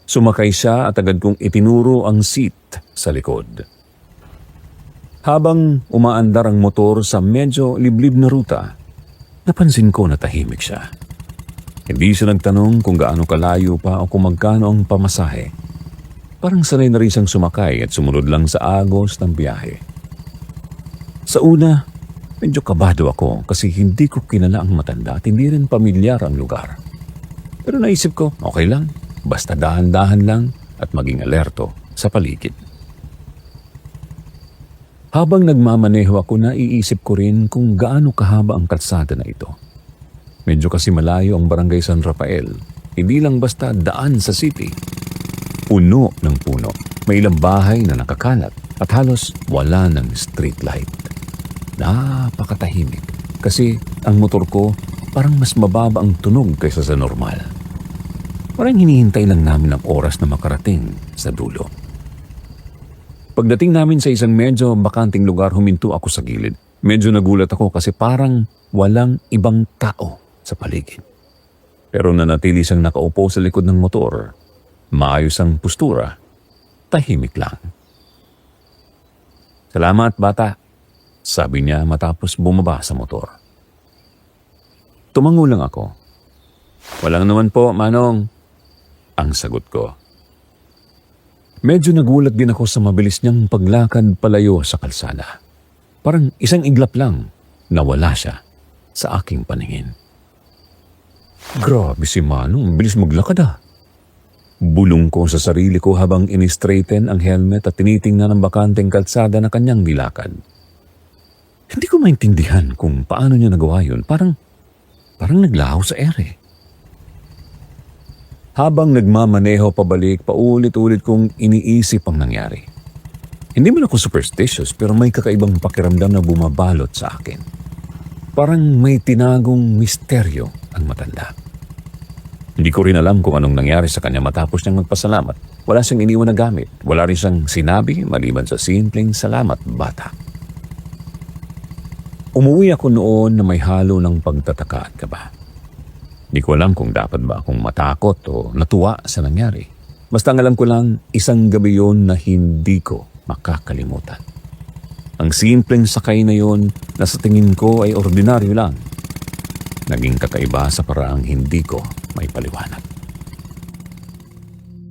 Sumakay siya at agad kong itinuro ang seat sa likod. Habang umaandar ang motor sa medyo liblib na ruta, napansin ko na tahimik siya. Hindi siya nagtanong kung gaano kalayo pa o kung magkano ang pamasahe. Parang sanay na rin siyang sumakay at sumunod lang sa agos ng biyahe. Sa una, medyo kabado ako kasi hindi ko kilala ang matanda at hindi rin pamilyar ang lugar. Pero naisip ko, okay lang, basta dahan-dahan lang at maging alerto sa paligid. Habang nagmamaneho ako, naiisip ko rin kung gaano kahaba ang kalsada na ito. Medyo kasi malayo ang barangay San Rafael. Hindi lang basta daan sa city. Puno ng puno. May ilang bahay na nakakalat at halos wala ng street light. Napakatahimik kasi ang motor ko parang mas mababa ang tunog kaysa sa normal. Parang hinihintay lang namin ang oras na makarating sa dulo. Pagdating namin sa isang medyo bakanting lugar, huminto ako sa gilid. Medyo nagulat ako kasi parang walang ibang tao sa paligid. Pero nanatili siyang nakaupo sa likod ng motor. Maayos ang postura. Tahimik lang. "Salamat, bata," sabi niya matapos bumaba sa motor. Tumango lang ako. "Walang naman po, Manong." ang sagot ko. Medyo nagulat din ako sa mabilis niyang paglakad palayo sa kalsada. Parang isang iglap lang, nawala siya sa aking paningin. Grabe si Manong, bilis maglakad ah. Bulong ko sa sarili ko habang in-straighten ang helmet at tinitingnan ang bakanteng kalsada na kanyang nilakad. Hindi ko maintindihan kung paano niya nagawa yun. Parang naglaho sa ere. Habang nagmamaneho pabalik, paulit-ulit kong iniisip ang nangyari. Hindi man ako superstitious pero may kakaibang pakiramdam na bumabalot sa akin. Parang may tinagong misteryo ang matanda. Hindi ko rin alam kung anong nangyari sa kanya matapos niyang magpasalamat. Wala siyang iniwan na gamit. Wala rin siyang sinabi maliban sa simpleng salamat, bata. Umuwi ako noon na may halo ng pagtataka at kaba. Hindi ko alam kung dapat ba akong matakot o natuwa sa nangyari. Basta ang alam ko lang, isang gabi yon na hindi ko makakalimutan. Ang simpleng sakay na yon na sa tingin ko ay ordinaryo lang. Naging kakaiba sa paraang hindi ko may paliwanag.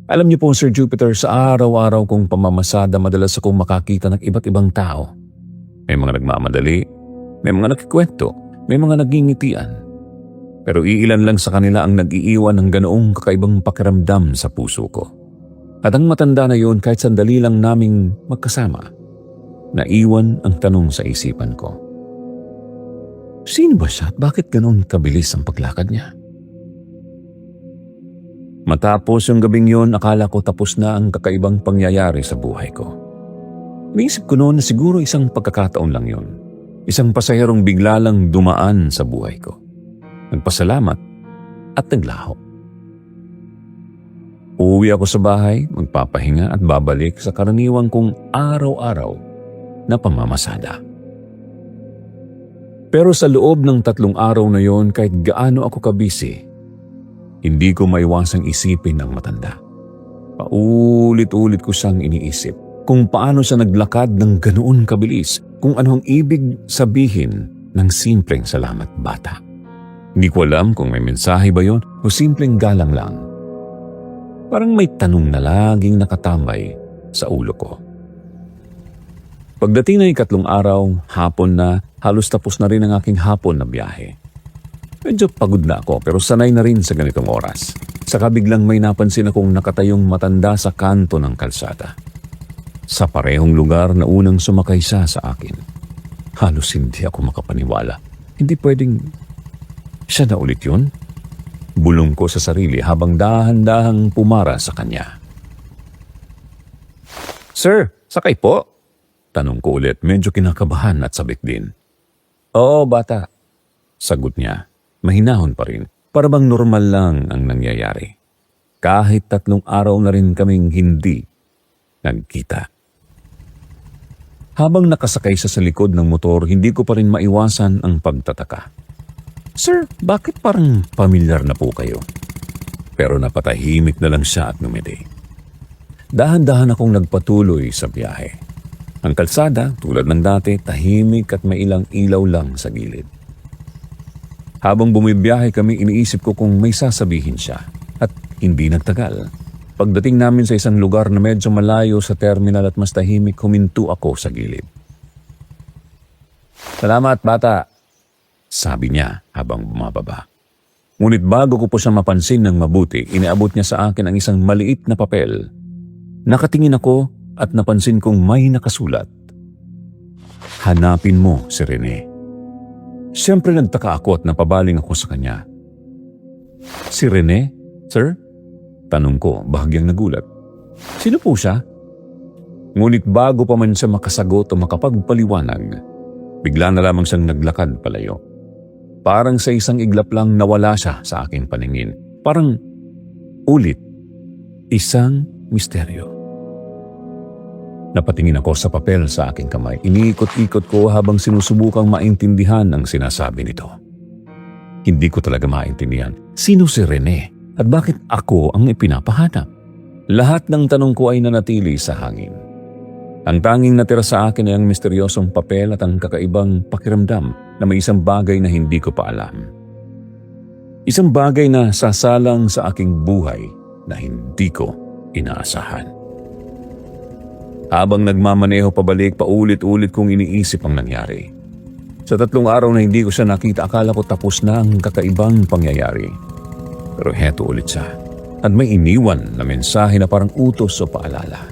Alam niyo po, Sir Jupiter, sa araw-araw kong pamamasada madalas akong makakita ng iba't ibang tao. May mga nagmamadali, may mga nagkikwento, may mga nagingitian. Pero iilan lang sa kanila ang nag-iiwan ng ganoong kakaibang pakiramdam sa puso ko. At ang matanda na yun, kahit sandali lang naming magkasama, naiwan ang tanong sa isipan ko. Sino ba siya at bakit ganoon kabilis ang paglakad niya? Matapos yung gabing yun, akala ko tapos na ang kakaibang pangyayari sa buhay ko. Naisip ko noon na siguro isang pagkakataon lang yun. Isang pasaherong bigla lang dumaan sa buhay ko. Nagpasalamat at naglaho. Uuwi ako sa bahay, magpapahinga at babalik sa karaniwang kong araw-araw na pamamasada. Pero sa loob ng 3 araw na yon, kahit gaano ako kabisi, hindi ko maiwasang isipin ang matanda. Paulit-ulit ko siyang iniisip kung paano siya naglakad ng ganoon kabilis, kung ano ang ibig sabihin ng simpleng salamat, bata. Hindi ko alam kung may mensahe ba yon o simpleng galang lang. Parang may tanong na laging nakatambay sa ulo ko. Pagdating na 3 araw, hapon na, halos tapos na rin ang aking hapon na biyahe. Medyo pagod na ako pero sanay na rin sa ganitong oras. Saka biglang may napansin akong nakatayong matanda sa kanto ng kalsada. Sa parehong lugar na unang sumakay siya sa akin. Halos hindi ako makapaniwala. Hindi pwedeng siya na ulit yun? Bulong ko sa sarili habang dahan-dahang pumara sa kanya. Sir, sakay po? Tanong ko ulit, medyo kinakabahan at sabik din. Oo, bata. Sagot niya, mahinahon pa rin. Para bang normal lang ang nangyayari. Kahit 3 araw na rin kaming hindi nagkita. Habang nakasakay siya sa likod ng motor, hindi ko pa rin maiwasan ang pagtataka. Sir, bakit parang pamilyar na po kayo? Pero napatahimik na lang siya at ngumiti. Dahan-dahan akong nagpatuloy sa biyahe. Ang kalsada, tulad ng dati, tahimik at may ilang ilaw lang sa gilid. Habang bumibiyahe kami, iniisip ko kung may sasabihin siya. At hindi nagtagal. Pagdating namin sa isang lugar na medyo malayo sa terminal at mas tahimik, huminto ako sa gilid. Salamat, bata. Sabi niya habang bumababa. Ngunit bago ko po siya mapansin ng mabuti, iniabot niya sa akin ang isang maliit na papel. Nakatingin ako at napansin kong may nakasulat. Hanapin mo si Rene. Siyempre nagtaka ako at napabaling ako sa kanya. Si Rene, sir? Tanong ko, bahagyang nagulat. Sino po siya? Ngunit bago pa man siya makasagot o makapagpaliwanag, bigla na lamang siyang naglakad palayo. Parang sa isang iglap lang nawala siya sa aking paningin. Parang ulit, isang misteryo. Napatingin ako sa papel sa aking kamay. Iniikot-ikot ko habang sinusubukang maintindihan ang sinasabi nito. Hindi ko talaga maintindihan. Sino si Rene? At bakit ako ang ipinapahanap? Lahat ng tanong ko ay nanatili sa hangin. Ang tanging natira sa akin ay ang misteryosong papel at ang kakaibang pakiramdam na may isang bagay na hindi ko pa alam. Isang bagay na sasalang sa aking buhay na hindi ko inaasahan. Habang nagmamaneho pabalik, paulit-ulit kong iniisip ang nangyari. Sa 3 araw na hindi ko siya nakita, akala ko tapos na ang kakaibang pangyayari. Pero heto ulit siya. At may iniwan na mensahe na parang utos o paalala.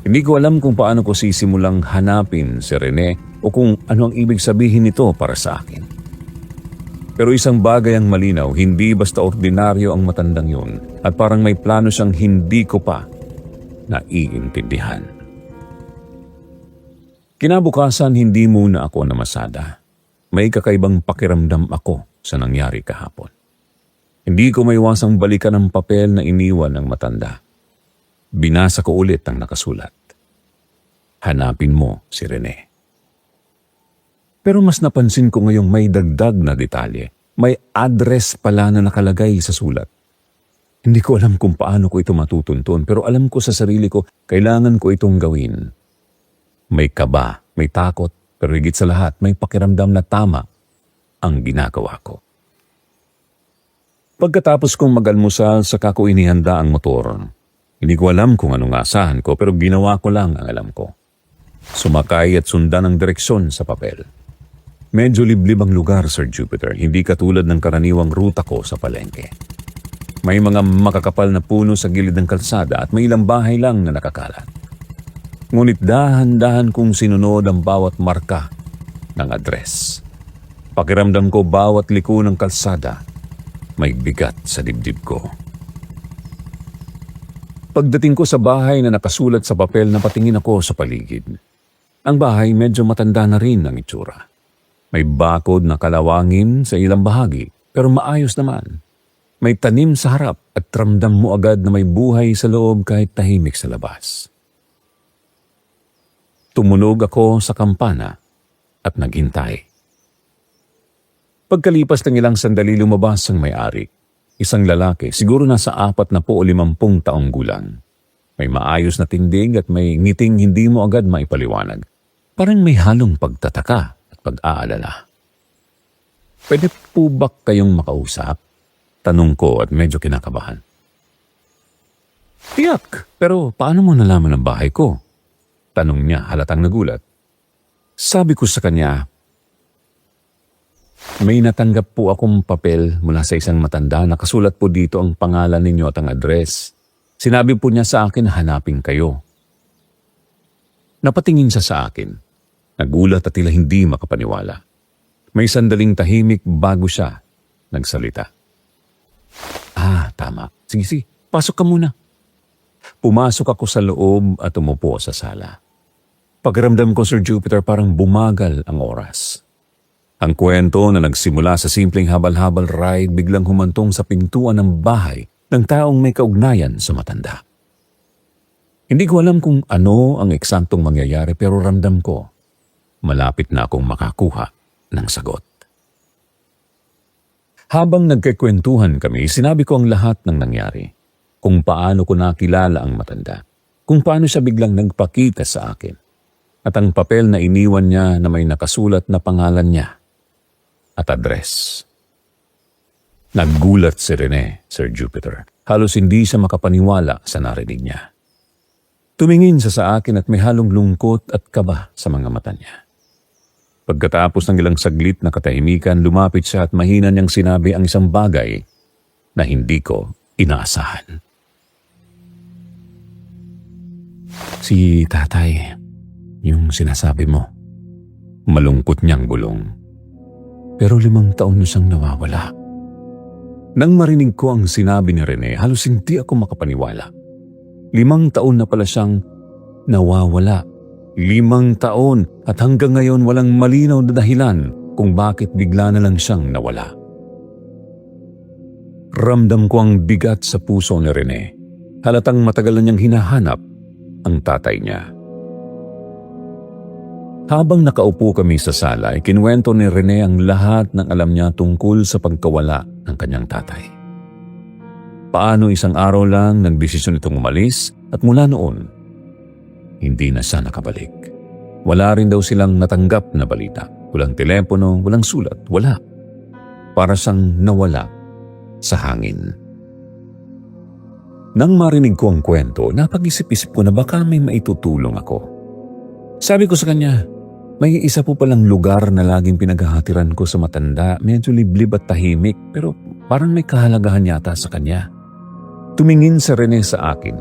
Hindi ko alam kung paano ko sisimulang hanapin si Rene o kung ano ang ibig sabihin nito para sa akin. Pero isang bagay ang malinaw, hindi basta ordinaryo ang matandang yun at parang may plano siyang hindi ko pa naiintindihan. Kinabukasan, hindi muna ako namasada. May kakaibang pakiramdam ako sa nangyari kahapon. Hindi ko maiwasang balikan ang papel na iniwan ng matanda. Binasa ko ulit ang nakasulat. Hanapin mo si Rene. Pero mas napansin ko ngayong may dagdag na detalye. May address pala na nakalagay sa sulat. Hindi ko alam kung paano ko ito matutuntun, pero alam ko sa sarili ko, kailangan ko itong gawin. May kaba, may takot, pero higit sa lahat, may pakiramdam na tama ang ginagawa ko. Pagkatapos kong mag-almusal, saka ko inihanda ang motor. Hindi ko alam kung anong asahan ko, pero ginawa ko lang ang alam ko. Sumakay at sundan ang direksyon sa papel. Medyo liblib ang lugar, Sir Jupiter, hindi katulad ng karaniwang ruta ko sa palengke. May mga makakapal na puno sa gilid ng kalsada at may ilang bahay lang na nakakalat. Ngunit dahan-dahan kong sinunod ang bawat marka ng address. Pakiramdam ko bawat liko ng kalsada may bigat sa dibdib ko. Pagdating ko sa bahay na nakasulat sa papel, napatingin ako sa paligid. Ang bahay medyo matanda na rin ang itsura. May bakod na kalawangin sa ilang bahagi, pero maayos naman. May tanim sa harap at ramdam mo agad na may buhay sa loob kahit tahimik sa labas. Tumunog ako sa kampana at naghintay. Pagkalipas ng ilang sandali, lumabas ang may-ari. Isang lalaki, siguro nasa 40 o 50 taong gulang. May maayos na tindig at may ngiting hindi mo agad maipaliwanag. Parang may halong pagtataka at pag-aalala. Pwede po ba kayong makausap? Tanong ko at medyo kinakabahan. Tiyak, pero paano mo nalaman ang bahay ko? Tanong niya, halatang nagulat. Sabi ko sa kanya, may natanggap po akong papel mula sa isang matanda, nakasulat po dito ang pangalan ninyo at ang address. Sinabi po niya sa akin, hanapin kayo. Napatingin siya sa akin. Nagulat at tila hindi makapaniwala. May sandaling tahimik bago siya nagsalita. Tama. Sige, pasok ka muna. Pumasok ako sa loob at umupo sa sala. Pakiramdam ko, Sir Jupiter, parang bumagal ang oras. Ang kwento na nagsimula sa simpleng habal-habal ride biglang humantong sa pintuan ng bahay ng taong may kaugnayan sa matanda. Hindi ko alam kung ano ang eksaktong mangyayari, pero ramdam ko, malapit na akong makakuha ng sagot. Habang nagkikwentuhan kami, sinabi ko ang lahat ng nangyari. Kung paano ko nakilala ang matanda. Kung paano siya biglang nagpakita sa akin. At ang papel na iniwan niya na may nakasulat na pangalan niya at address. Naggulat si Rene, Sir Jupiter. Halos hindi siya makapaniwala sa narinig niya. Tumingin siya sa akin at may halong lungkot at kaba sa mga mata niya. Pagkatapos ng ilang saglit na katahimikan, lumapit siya at mahina niyang sinabi ang isang bagay na hindi ko inaasahan. Si tatay, yung sinasabi mo, malungkot niyang bulong. Pero 5 taon na siyang nawawala. Nang marinig ko ang sinabi ni Rene, halos hindi ako makapaniwala. 5 taon na pala siyang nawawala. 5 taon at hanggang ngayon walang malinaw na dahilan kung bakit bigla na lang siyang nawala. Ramdam ko ang bigat sa puso ni Rene. Halatang matagal na niyang hinahanap ang tatay niya. Habang nakaupo kami sa sala, ikinuwento ni Rene ang lahat ng alam niya tungkol sa pagkawala ng kanyang tatay. Paano isang araw lang nagdesisyon itong umalis at mula noon, hindi na siya nakabalik. Wala rin daw silang natanggap na balita. Walang telepono, walang sulat, wala. Para siyang nawala sa hangin. Nang marinig ko ang kwento, napag-isip-isip ko na baka may maitutulong ako. Sabi ko sa kanya, may isa po palang lugar na laging pinaghahatiran ko sa matanda, medyo liblib at tahimik pero parang may kahalagahan yata sa kanya. Tumingin si Rene sa akin,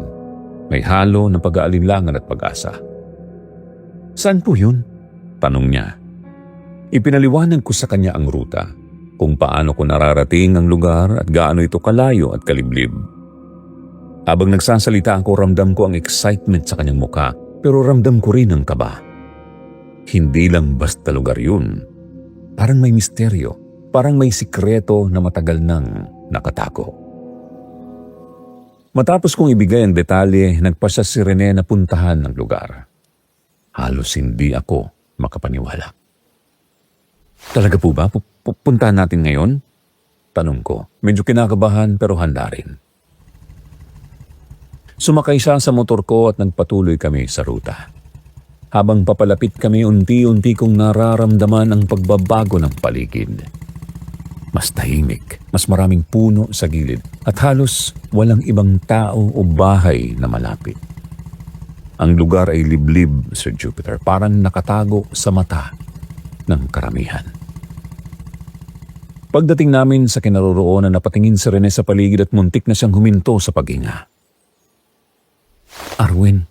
may halo ng pag-aalinlangan at pag-asa. Saan po yun? Tanong niya. Ipinaliwanag ko sa kanya ang ruta, kung paano ko nararating ang lugar at gaano ito kalayo at kaliblib. Habang nagsasalita ako, ramdam ko ang excitement sa kanyang muka, pero ramdam ko rin ang kaba. Hindi lang basta lugar yun. Parang may misteryo, parang may sikreto na matagal nang nakatago. Matapos kong ibigay ang detalye, nagpasya si Rene na puntahan ang lugar. Halos hindi ako makapaniwala. Talaga po ba? Puntahan natin ngayon? Tanong ko. Medyo kinakabahan pero handa rin. Sumakay siya sa motor ko at nagpatuloy kami sa ruta. Habang papalapit kami, unti-unti kong nararamdaman ang pagbabago ng paligid. Mas tahimik, mas maraming puno sa gilid at halos walang ibang tao o bahay na malapit. Ang lugar ay liblib, Sir Jupiter, parang nakatago sa mata ng karamihan. Pagdating namin sa kinaroroonan, napatingin si Rene sa paligid at muntik na siyang huminto sa paghinga. Arwin,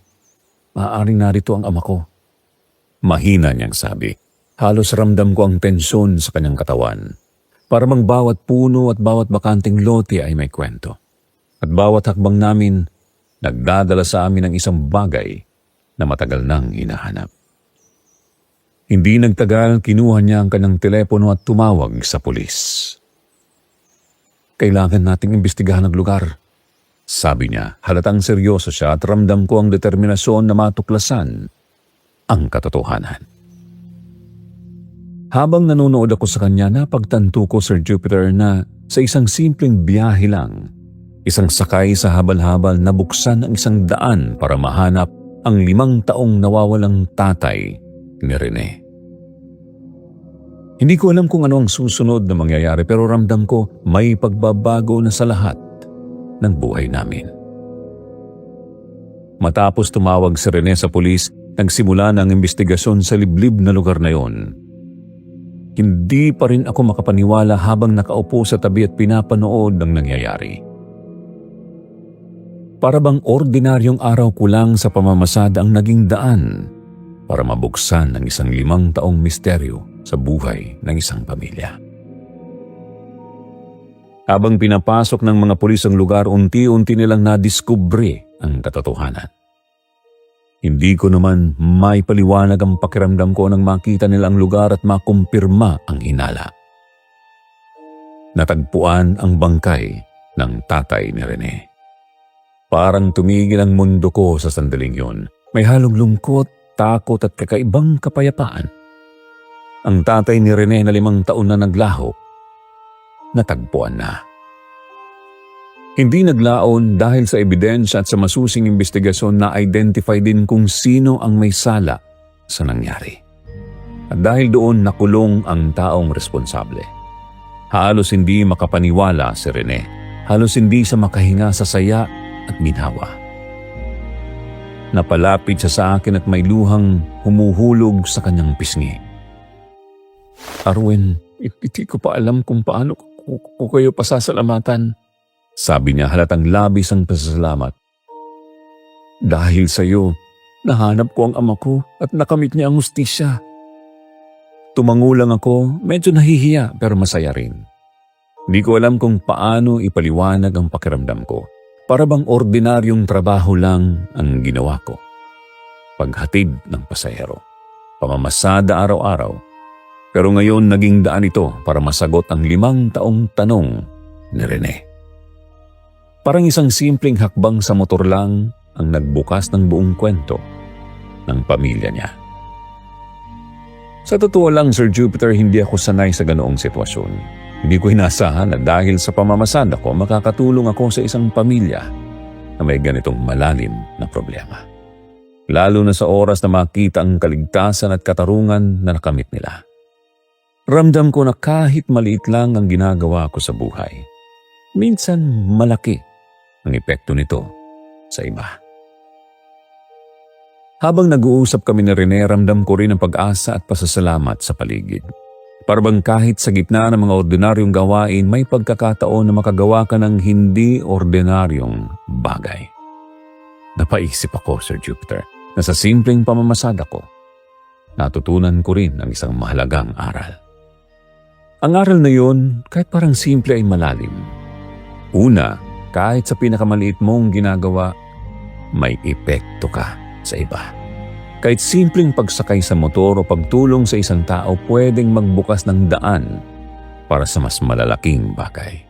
maaaring narito ang ama ko. Mahina niyang sabi. Halos ramdam ko ang tensyon sa kanyang katawan. Para mang bawat puno at bawat bakanting lote ay may kwento. At bawat hakbang namin, nagdadala sa amin ng isang bagay na matagal nang hinahanap. Hindi nagtagal, kinuha niya ang kanyang telepono at tumawag sa pulis. Kailangan nating imbestigahan ang lugar. Sabi niya, halatang seryoso siya at ramdam ko ang determinasyon na matuklasan ang katotohanan. Habang nanonood ako sa kanya, napagtanto ko, Sir Jupiter, na sa isang simpleng biyahe lang, isang sakay sa habal-habal na buksan ang isang daan para mahanap ang 5 taong nawawalang tatay ni Rene. Hindi ko alam kung ano ang susunod na mangyayari pero ramdam ko may pagbabago na sa lahat ng buhay namin. Matapos tumawag si Rene sa pulis, nagsimula na ang investigasyon sa liblib na lugar na yon. Hindi pa rin ako makapaniwala habang nakaupo sa tabi at pinapanood ang nangyayari. Para bang ordinaryong araw ko lang sa pamamasada ang naging daan para mabuksan ang isang 5 taong misteryo sa buhay ng isang pamilya. Habang pinapasok ng mga pulis ang lugar, unti-unti nilang nadiskubre ang katotohanan. Hindi ko naman may paliwanag ang pakiramdam ko nang makita nila ang lugar at makumpirma ang hinala. Natagpuan ang bangkay ng tatay ni Rene. Parang tumigil ang mundo ko sa sandaling yun. May halong lungkot, takot at kakaibang kapayapaan. Ang tatay ni Rene na 5 taon na naglaho, natagpuan na. Hindi naglaon dahil sa ebidensya at sa masusing investigasyon na identify din kung sino ang may sala sa nangyari. At dahil doon nakulong ang taong responsable. Halos hindi makapaniwala si Rene. Halos hindi siya makahinga sa saya at minhawa. Napalapit siya sa akin at may luhang humuhulog sa kanyang pisngi. Arwin, hindi ko pa alam kung paano ko kayo pasasalamatan. Sabi niya, halatang labis ang pasasalamat. Dahil sa iyo, nahanap ko ang ama ko at nakamit niya ang hustisya. Tumango lang ako, medyo nahihiya pero masaya rin. Hindi ko alam kung paano ipaliwanag ang pakiramdam ko. Para bang ordinaryong trabaho lang ang ginawa ko. Paghatid ng pasahero. Pamamasada araw-araw. Pero ngayon naging daan ito para masagot ang 5 taong tanong ni Rene. Parang isang simpleng hakbang sa motor lang ang nagbukas ng buong kwento ng pamilya niya. Sa totoo lang, Sir Jupiter, hindi ako sanay sa ganoong sitwasyon. Hindi ko inasahan na dahil sa pamamasada ko, makakatulong ako sa isang pamilya na may ganitong malalim na problema. Lalo na sa oras na makita ang kaligtasan at katarungan na nakamit nila. Ramdam ko na kahit maliit lang ang ginagawa ko sa buhay. Minsan malaki ang epekto nito sa iba. Habang nag-uusap kami ni Rene, ramdam ko rin ang pag-asa at pasasalamat sa paligid. Parang kahit sa gitna ng mga ordinaryong gawain, may pagkakataon na makagawa ka ng hindi ordinaryong bagay. Napaisip ako, Sir Jupiter, na sa simpleng pamamasada ko, natutunan ko rin ang isang mahalagang aral. Ang aral na yun, kahit parang simple ay malalim. Una, kahit sa pinakamaliit mong ginagawa, may epekto ka sa iba. Kahit simpleng pagsakay sa motor o pagtulong sa isang tao, pwedeng magbukas ng daan para sa mas malalaking bagay.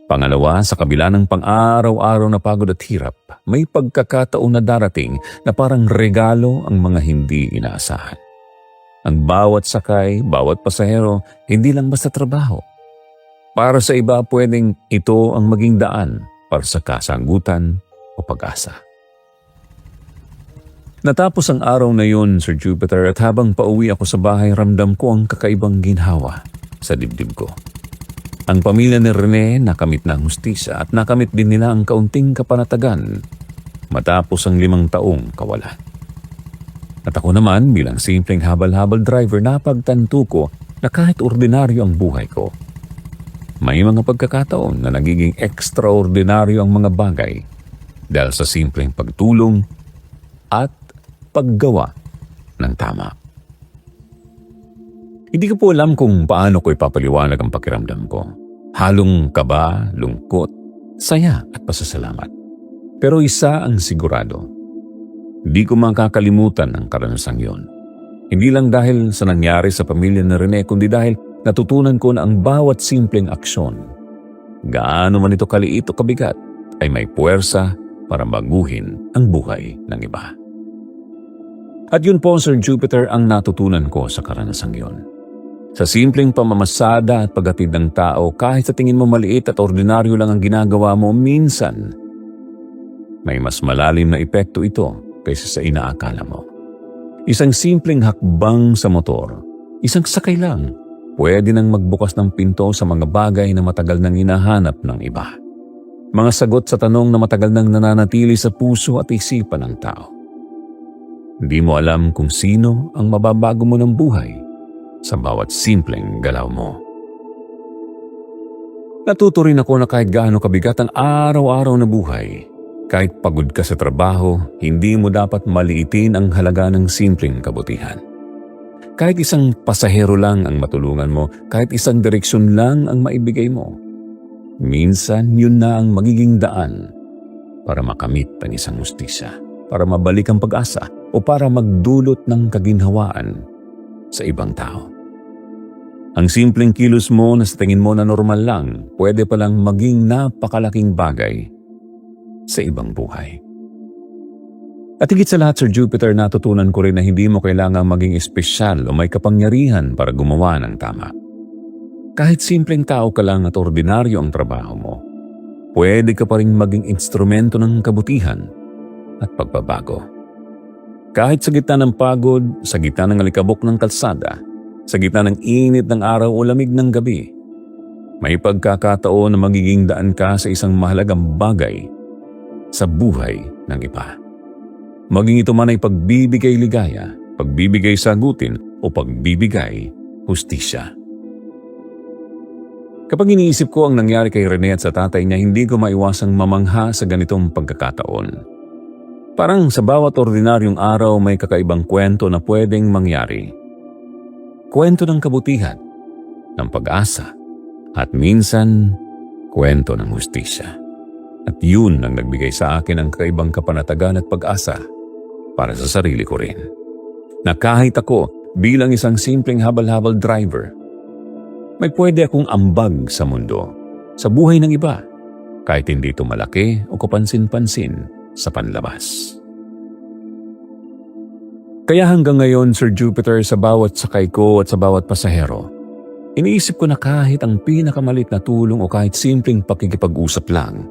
Pangalawa, sa kabila ng pang-araw-araw na pagod at hirap, may pagkakataon na darating na parang regalo ang mga hindi inaasahan. Ang bawat sakay, bawat pasahero, hindi lang basta trabaho. Para sa iba, pwedeng ito ang maging daan para sa kasagutan o pag-asa. Natapos ang araw na yun, Sir Jupiter, at habang pauwi ako sa bahay, ramdam ko ang kakaibang ginhawa sa dibdib ko. Ang pamilya ni Rene nakamit na ang hustisya at nakamit din nila ang kaunting kapanatagan matapos ang 5 taong kawalan. At ako naman, bilang simpleng habal-habal driver, napagtanto ko na kahit ordinaryo ang buhay ko, may mga pagkakataon na nagiging extraordinaryo ang mga bagay dahil sa simpleng pagtulong at paggawa ng tama. Hindi ko po alam kung paano ko ipapaliwanag ang pakiramdam ko. Halong kaba, lungkot, saya at pasasalamat. Pero isa ang sigurado, di ko makakalimutan ang karanasang yon. Hindi lang dahil sa nangyari sa pamilya ni Rene, kundi dahil natutunan ko na ang bawat simpleng aksyon, gaano man ito kaliit o kabigat, ay may puwersa para baguhin ang buhay ng iba. At yun po, Sir Jupiter, ang natutunan ko sa karanasang yon. Sa simpleng pamamasada at paghatid ng tao, kahit sa tingin mo maliit at ordinaryo lang ang ginagawa mo, minsan may mas malalim na epekto ito kaysa sa inaakala mo. Isang simpleng hakbang sa motor, isang sakay lang, pwede nang magbukas ng pinto sa mga bagay na matagal nang hinahanap ng iba. Mga sagot sa tanong na matagal nang nananatili sa puso at isipan ng tao. Hindi mo alam kung sino ang mababago mo ng buhay sa bawat simpleng galaw mo. Natuto rin ako na kahit gaano kabigat ang araw-araw na buhay, kahit pagod ka sa trabaho, hindi mo dapat maliitin ang halaga ng simpleng kabutihan. Kahit isang pasahero lang ang matulungan mo, kahit isang direksyon lang ang maibigay mo, minsan yun na ang magiging daan para makamit ang isang hustisya, para mabalik ang pag-asa, o para magdulot ng kaginhawaan sa ibang tao. Ang simpleng kilos mo na sa tingin mo na normal lang, pwede palang maging napakalaking bagay sa ibang buhay. At higit sa lahat, Sir Jupiter, natutunan ko rin na hindi mo kailangang maging espesyal o may kapangyarihan para gumawa ng tama. Kahit simpleng tao ka lang at ordinaryo ang trabaho mo, pwede ka pa rin maging instrumento ng kabutihan at pagbabago. Kahit sa gitna ng pagod, sa gitna ng alikabok ng kalsada, sa gitna ng init ng araw o lamig ng gabi, may pagkakataon na magiging daan ka sa isang mahalagang bagay sa buhay ng iba. Maging ito man ay pagbibigay ligaya, pagbibigay sagutin o pagbibigay hustisya. Kapag iniisip ko ang nangyari kay Rene at sa tatay niya, hindi ko maiwasang mamangha sa ganitong pagkakataon. Parang sa bawat ordinaryong araw may kakaibang kwento na pwedeng mangyari. Kwento ng kabutihan, ng pag-asa, at minsan, kwento ng hustisya. At yun ang nagbigay sa akin ng kakaibang kapanatagan at pag-asa para sa sarili ko rin. Na kahit ako, bilang isang simpleng habal-habal driver, may pwede akong ambag sa mundo, sa buhay ng iba, kahit hindi ito malaki o kapansin-pansin sa panlabas. Kaya hanggang ngayon, Sir Jupiter, sa bawat sakay ko at sa bawat pasahero, iniisip ko na kahit ang pinakamalit na tulong o kahit simpleng pakikipag-usap lang,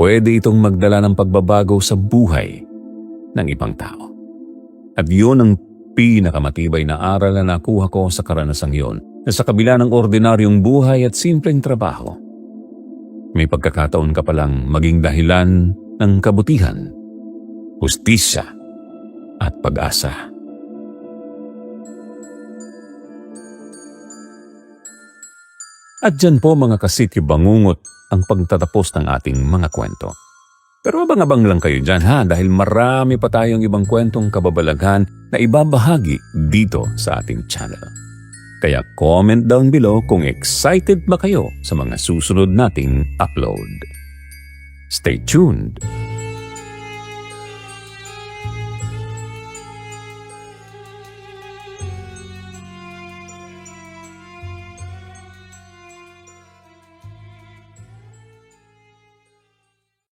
pwede itong magdala ng pagbabago sa buhay ng ibang tao. At yun ang pinakamatibay na aral na nakuha ko sa karanasang yon, na sa kabila ng ordinaryong buhay at simpleng trabaho, May pagkakataon ka palang maging dahilan ng kabutihan, hustisya at pag-asa. At dyan po mga kasityo bangungot ang pagtatapos ng ating mga kwento. Pero abang-abang lang kayo dyan ha, dahil marami pa tayong ibang kwentong kababalaghan na ibabahagi dito sa ating channel. Kaya comment down below kung excited ba kayo sa mga susunod nating upload. Stay tuned